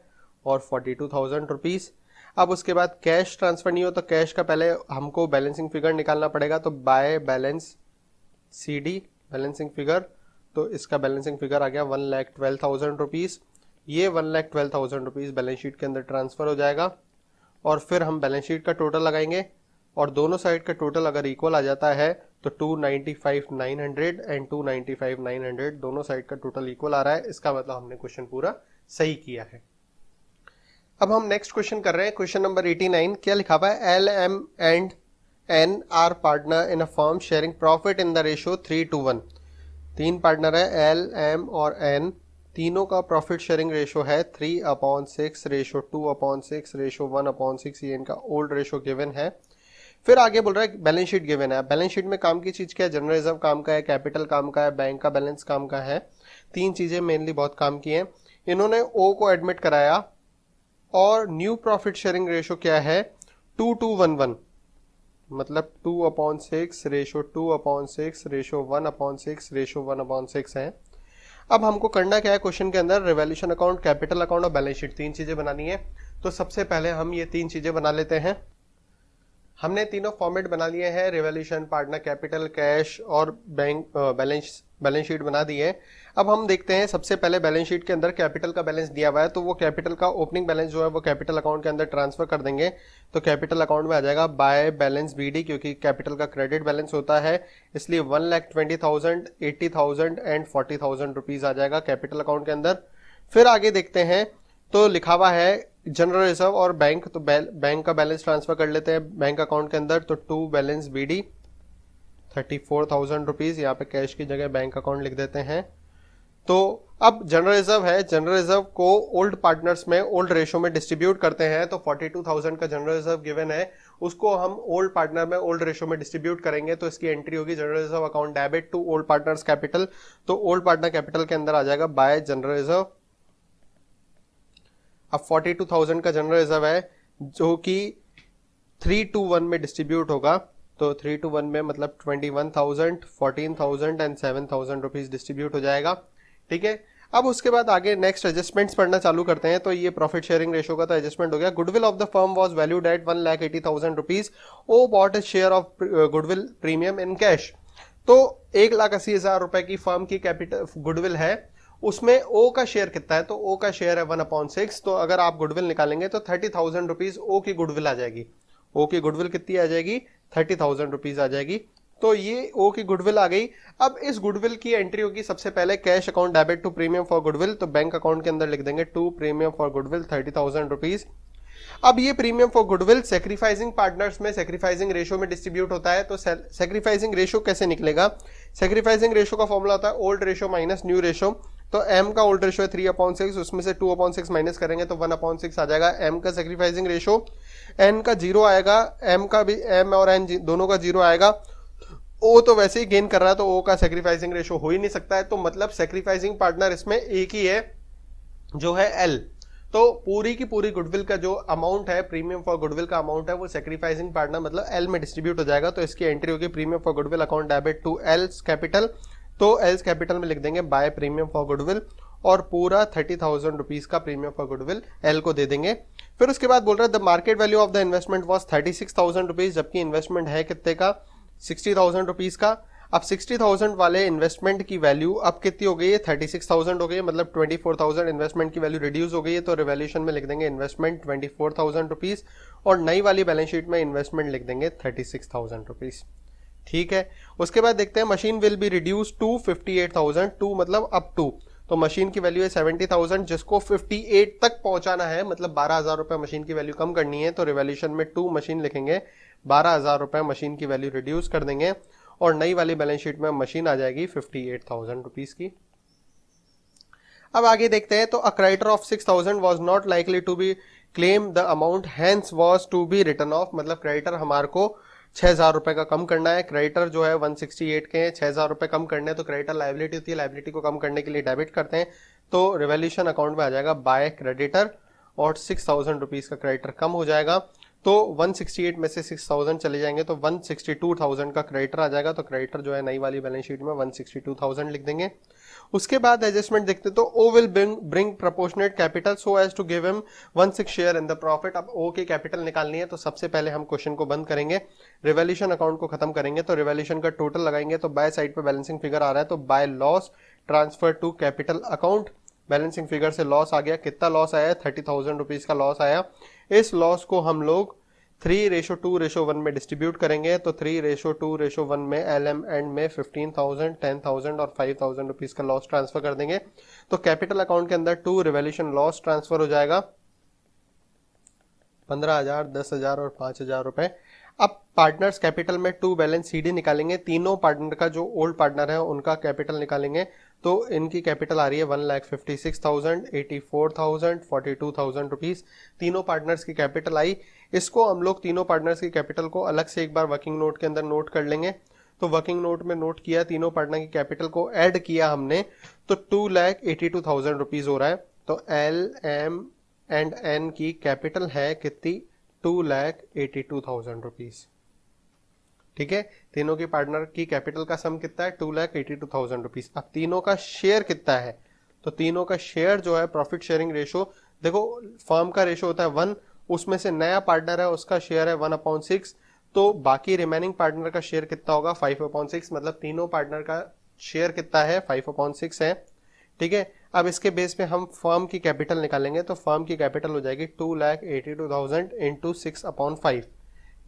और 42,000 रुपीज। अब उसके बाद कैश ट्रांसफर नहीं हो तो कैश का पहले हमको बैलेंसिंग फिगर निकालना पड़ेगा। तो by balance CD balancing figure, तो इसका बैलेंसिंग फिगर आ गया 1,12,000 रुपीज। ये 1,12,000 रुपीज बैलेंस शीट के अंदर ट्रांसफर हो जाएगा। और फिर हम बैलेंस शीट का टोटल लगाएंगे, और दोनों साइड का टोटल अगर इक्वल आ जाता है तो 295,900 एंड 295,900 दोनों साइड का टोटल इक्वल आ रहा है। इसका मतलब हमने क्वेश्चन पूरा सही किया है। अब हम नेक्स्ट क्वेश्चन कर रहे हैं, क्वेश्चन नंबर 89। क्या लिखा हुआ है, L M and N are partner in a firm sharing profit in the ratio 3:1। तीन पार्टनर है एल एम और एन, तीनों का प्रॉफिट शेयरिंग रेशियो है 3/6, रेशियो 2/6, रेशियो 1/6। ये इनका ओल्ड रेशियो गिवन है। फिर आगे बोल रहा है बैलेंस शीट गिवन है। बैलेंस शीट में काम की चीज क्या है, जनरल रिजर्व काम का है, कैपिटल काम का है, बैंक का बैलेंस काम का है। तीन चीजें मेनली बहुत काम की हैं। इन्होंने ओ को एडमिट कराया, और न्यू प्रॉफिट शेयरिंग रेशियो क्या है 2:1, मतलब 2/6, रेशियो 2/6, रेशियो 1/6, रेशियो 1/6 है। अब हमको करना क्या है क्वेश्चन के अंदर, रिवैल्यूएशन अकाउंट, कैपिटल अकाउंट और बैलेंस शीट, तीन चीजें बनानी है। तो सबसे पहले हम ये तीन चीजें बना लेते हैं। हमने तीनों फॉर्मेट बना लिए हैं, रिवैल्यूएशन, पार्टनर कैपिटल, कैश और बैंक बैलेंस शीट बना दी है। अब हम देखते हैं सबसे पहले बैलेंस शीट के अंदर कैपिटल का बैलेंस दिया हुआ है, तो वो कैपिटल का ओपनिंग बैलेंस जो है वो कैपिटल अकाउंट के अंदर ट्रांसफर कर देंगे। तो कैपिटल अकाउंट में आ जाएगा बाय बैलेंस बीडी, क्योंकि कैपिटल का क्रेडिट बैलेंस होता है, इसलिए 1,20,000, 80,000 एंड 40,000 रुपीज आ जाएगा कैपिटल अकाउंट के अंदर। फिर आगे देखते हैं, तो लिखा हुआ है जनरल रिजर्व और बैंक, तो बैंक का बैलेंस ट्रांसफर कर लेते हैं बैंक अकाउंट के अंदर। तो टू बैलेंस बीडी 34,000 रुपीज, यहाँ पे कैश की जगह बैंक अकाउंट लिख देते हैं। तो अब जनरल रिजर्व है, जनरल रिजर्व को ओल्ड पार्टनर्स में ओल्ड रेशो में डिस्ट्रीब्यूट करते हैं। तो 42,000 का जनरल रिजर्व गिवन है, उसको हम ओल्ड पार्टनर में ओल्ड रेशो में डिस्ट्रीब्यूट करेंगे। तो इसकी एंट्री होगी general reserve account debit to old partners capital. तो ओल्ड पार्टनर कैपिटल के अंदर आ जाएगा बाय जनरल रिजर्व। अब 42,000 का जनरल रिजर्व है जो कि 3:1 में डिस्ट्रीब्यूट होगा। तो 3:1 में मतलब 21,000, 14,000 एंड 7,000 रुपीज डिस्ट्रीब्यूट हो जाएगा। ठीक है, अब उसके बाद आगे नेक्स्ट एडजस्टमेंट्स पढ़ना चालू करते हैं। तो ये प्रॉफिट शेयरिंग रेशो का तो एडजस्टमेंट हो गया। Goodwill of the firm was valued at 1,80,000 rupees. O bought a share of goodwill premium in cash. तो 1,80,000 रुपए की फर्म की कैपिटल गुडविल है, उसमें ओ का शेयर कितना है, तो ओ का शेयर है 1/6। तो अगर आप गुडविल निकालेंगे तो 30,000 रुपीज ओ की गुडविल आ जाएगी। ओ की गुडविल कितनी आ जाएगी, 30,000 रुपीज आ जाएगी। तो ये ओ की गुडविल आ गई। अब इस गुडविल की एंट्री होगी सबसे पहले cash account debit to premium for goodwill. तो बैंक अकाउंट के अंदर लिख देंगे to premium for goodwill 30,000 rupees. अब ये premium for goodwill sacrificing partners में सेक्रीफाइसिंग रेशो में डिस्ट्रीब्यूट होता है। तो सेक्रीफाइसिंग रेशो कैसे निकलेगा, सेक्रीफाइसिंग रेशो का फॉर्मूला होता है old ratio minus new ratio. तो m का ओल्ड रेशो है 3/6, उसमें से 2/6 माइनस करेंगे तो 1/6 आ जाएगा m का सेक्रीफाइसिंग रेशो। n का 0 आएगा, m का भी m और n दोनों का 0 आएगा। o तो वैसे ही गेन कर रहा है तो o का सेक्रीफाइसिंग रेशो हो ही नहीं सकता है। तो मतलब सेक्रीफाइसिंग पार्टनर इसमें एक ही है जो है l। तो पूरी की पूरी गुडविल का जो अमाउंट है, प्रीमियम फॉर गुडविल का अमाउंट है, वो सेक्रीफाइसिंग पार्टनर मतलब एल में डिस्ट्रीब्यूट हो जाएगा। तो इसकी एंट्री होगी premium for goodwill account debit to L's capital. तो एल्स कैपिटल में लिख देंगे बाय प्रीमियम फॉर गुडविल और पूरा 30,000 रुपीज का प्रीमियम फॉर गुडविल एल को दे देंगे। फिर उसके बाद बोल रहा है the market value of the investment was 36,000 rupees, जबकि इन्वेस्टमेंट है कितने का, 60,000 रुपीज का। अब 60,000 वाले इन्वेस्टमेंट की वैल्यू अब कितनी हो गई है, 36,000 हो गई है, मतलब 24,000 इन्वेस्टमेंट की वैल्यू रिड्यूस हो गई है। तो रिवैल्यूएशन में लिख देंगे इन्वेस्टमेंट 24,000 रुपीज और नई वाली बैलेंस शीट में इन्वेस्टमेंट लिख देंगे 36,000 रुपीज। ठीक है, उसके बाद देखते हैं machine will be reduce to 58,000, to मतलब अप टू। तो मशीन की वैल्यू है 70,000 जिसको 58 तक पहुंचाना है, मतलब 12,000 रुपए मशीन की वैल्यू कम करनी है। तो रिवैल्यूएशन में टू मशीन लिखेंगे, 12,000 रुपए मशीन की वैल्यू रिड्यूस कर देंगे और नई वाली बैलेंस शीट में मशीन आ जाएगी 58,000 रुपीज की। अब आगे देखते हैं, तो a creditor of 6,000 was not likely to be claim the amount hence was to be written off, मतलब क्रेडिटर हमारे को 6,000 रुपए का कम करना है। क्रेडिटर जो है 168 के हैं, 6,000 रुपए कम करने हैं, तो क्रेडिटर लायबिलिटी होती है, लायबिलिटी को कम करने के लिए डेबिट करते हैं। तो रिवैल्यूएशन अकाउंट में आ जाएगा बाय क्रेडिटर और 6,000 रुपीज का क्रेडिटर कम हो जाएगा। तो 168 में से 6,000 चले जाएंगे तो 162,000 का क्रेडिटर आ जाएगा। तो क्रेडिटर जो है नई वाली बैलेंस शीट में 162,000 लिख देंगे। उसके बाद एडजस्टमेंट देखते तो O will bring proportionate capital so as to give him 1/6 share in the profit. अब ओ की कैपिटल निकालनी है, तो सबसे पहले हम क्वेश्चन को बंद करेंगे, रिवैल्यूएशन अकाउंट को खत्म करेंगे। तो रिवैल्यूएशन का टोटल लगाएंगे, तो बाय साइड पे बैलेंसिंग फिगर आ रहा है, तो by loss transfer to capital account. Balancing figure से लॉस आ गया, कितना लॉस आया, 30,000 रुपीज का लॉस आया। इस लॉस को हम लोग 3:2:1 में डिस्ट्रीब्यूट करेंगे। तो 3:2:1 में LM एंड में 15,000, 10,000 और 5,000 रुपीज का लॉस ट्रांसफर कर देंगे। तो कैपिटल अकाउंट के अंदर टू रिवैल्यूएशन लॉस ट्रांसफर हो जाएगा 15,000, 10,000 और 5,000 रुपए। अब पार्टनर्स कैपिटल में टू बैलेंस CD निकालेंगे, तीनों पार्टनर का जो ओल्ड पार्टनर है उनका कैपिटल निकालेंगे। तो इनकी कैपिटल आ रही है 1,56,000, 84,000, 42,000 रुपीज। तीनों पार्टनर्स की कैपिटल आई। इसको हम लोग तीनों पार्टनर्स की कैपिटल को अलग से एक बार वर्किंग नोट के अंदर नोट कर लेंगे। तो वर्किंग नोट में नोट किया, तीनों पार्टनर की कैपिटल को ऐड किया हमने, तो 2,82,000 रुपीज हो रहा है। तो LM एंड N की कैपिटल है कितनी, 2,82,000 रुपीज। ठीक है, तीनों की पार्टनर की कैपिटल का सम कितना है, 2,82,000 रुपीज। अब तीनों का शेयर कितना है, तो तीनों का शेयर जो है प्रॉफिट शेयरिंग रेशो, देखो फर्म का रेशो होता है 1, उसमें से नया पार्टनर है उसका शेयर है 1/6, तो बाकी रिमेनिंग पार्टनर का शेयर कितना होगा 5/6, मतलब तीनों पार्टनर का शेयर कितना है 5/6 है। ठीक है, अब इसके बेस पे हम फर्म की कैपिटल निकालेंगे। तो फर्म की कैपिटल हो जाएगी 2,82,000 इंटू 6/5,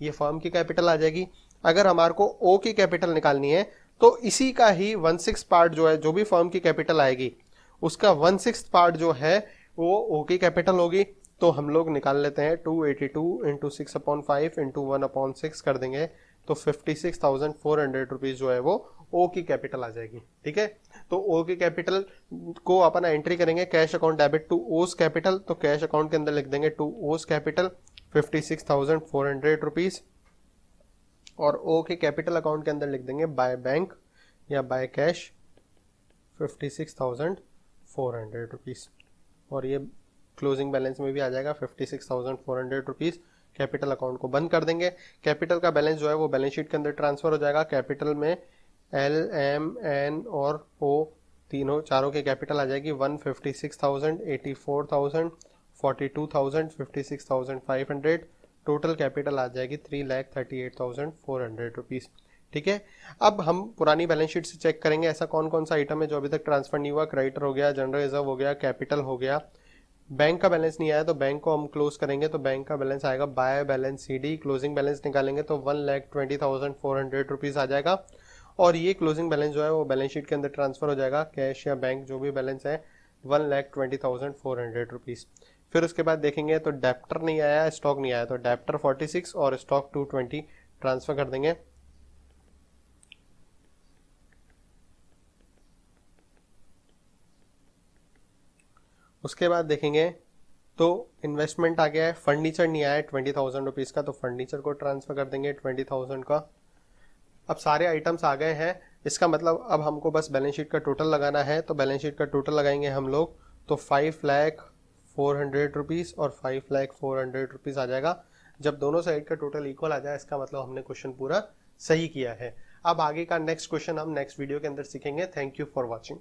ये फर्म की कैपिटल आ जाएगी। अगर हमारे को ओ की कैपिटल निकालनी है तो इसी का ही 1/6 पार्ट जो है, जो भी फर्म की कैपिटल आएगी उसका 1/6 पार्ट जो है वो ओ की कैपिटल होगी। तो हम लोग निकाल लेते हैं 282 इंटू 6/5 इंटू 1/6 कर देंगे, तो 56,400 रुपीज जो है वो ओ की कैपिटल आ जाएगी। ठीक है, तो ओ की कैपिटल को अपन एंट्री करेंगे कैश अकाउंट डेबिट टू ओस कैपिटल। तो कैश अकाउंट के अंदर लिख देंगे टू ओस कैपिटल 56,400 रुपीज और ओ के कैपिटल अकाउंट के अंदर लिख देंगे बाय बैंक या बाय कैश 56,400 रुपीज और ये क्लोजिंग बैलेंस में भी आ जाएगा 56,400 रुपीज। कैपिटल अकाउंट को बंद कर देंगे। कैपिटल का बैलेंस जो है वो बैलेंस शीट के अंदर ट्रांसफर हो जाएगा। कैपिटल में LM N और O तीनों चारों की कैपिटल आ जाएगी 156,000, 84,000, 42,000, 56,500। टोटल कैपिटल आ जाएगी 3,38,400 रुपीज। ठीक है, अब हम पुरानी बैलेंस शीट से चेक करेंगे ऐसा कौन कौन सा आइटम है जो अभी तक ट्रांसफर नहीं हुआ। क्रेडिटर हो गया, जनरल रिजर्व हो गया, कैपिटल हो गया, बैंक का बैलेंस नहीं आया तो बैंक को हम क्लोज करेंगे। तो बैंक का बैलेंस आएगा by balance CD, closing balance निकालेंगे तो 1,20,400 रुपीज आ जाएगा और ये क्लोजिंग बैलेंस जो है वो बैलेंस शीट के अंदर ट्रांसफर हो जाएगा। कैश या बैंक जो भी बैलेंस है 1,20,400 रुपीज। फिर उसके बाद देखेंगे तो डेप्टर नहीं आया, स्टॉक नहीं आया, तो डेप्टर 46 और स्टॉक 220 ट्रांसफर कर देंगे। उसके बाद देखेंगे तो इन्वेस्टमेंट आ गया है, फर्नीचर नहीं आया है 20,000 रुपीज का, तो फर्नीचर को ट्रांसफर कर देंगे 20,000 का। अब सारे आइटम्स आ गए हैं, इसका मतलब अब हमको बस बैलेंस शीट का टोटल लगाना है। तो बैलेंस शीट का टोटल लगाएंगे हम लोग तो 5,04,000 ₹400 और 5,04,000 आ जाएगा। जब दोनों साइड का टोटल इक्वल आ जाए इसका मतलब हमने क्वेश्चन पूरा सही किया है। अब आगे का नेक्स्ट क्वेश्चन हम नेक्स्ट वीडियो के अंदर सीखेंगे। Thank you for watching.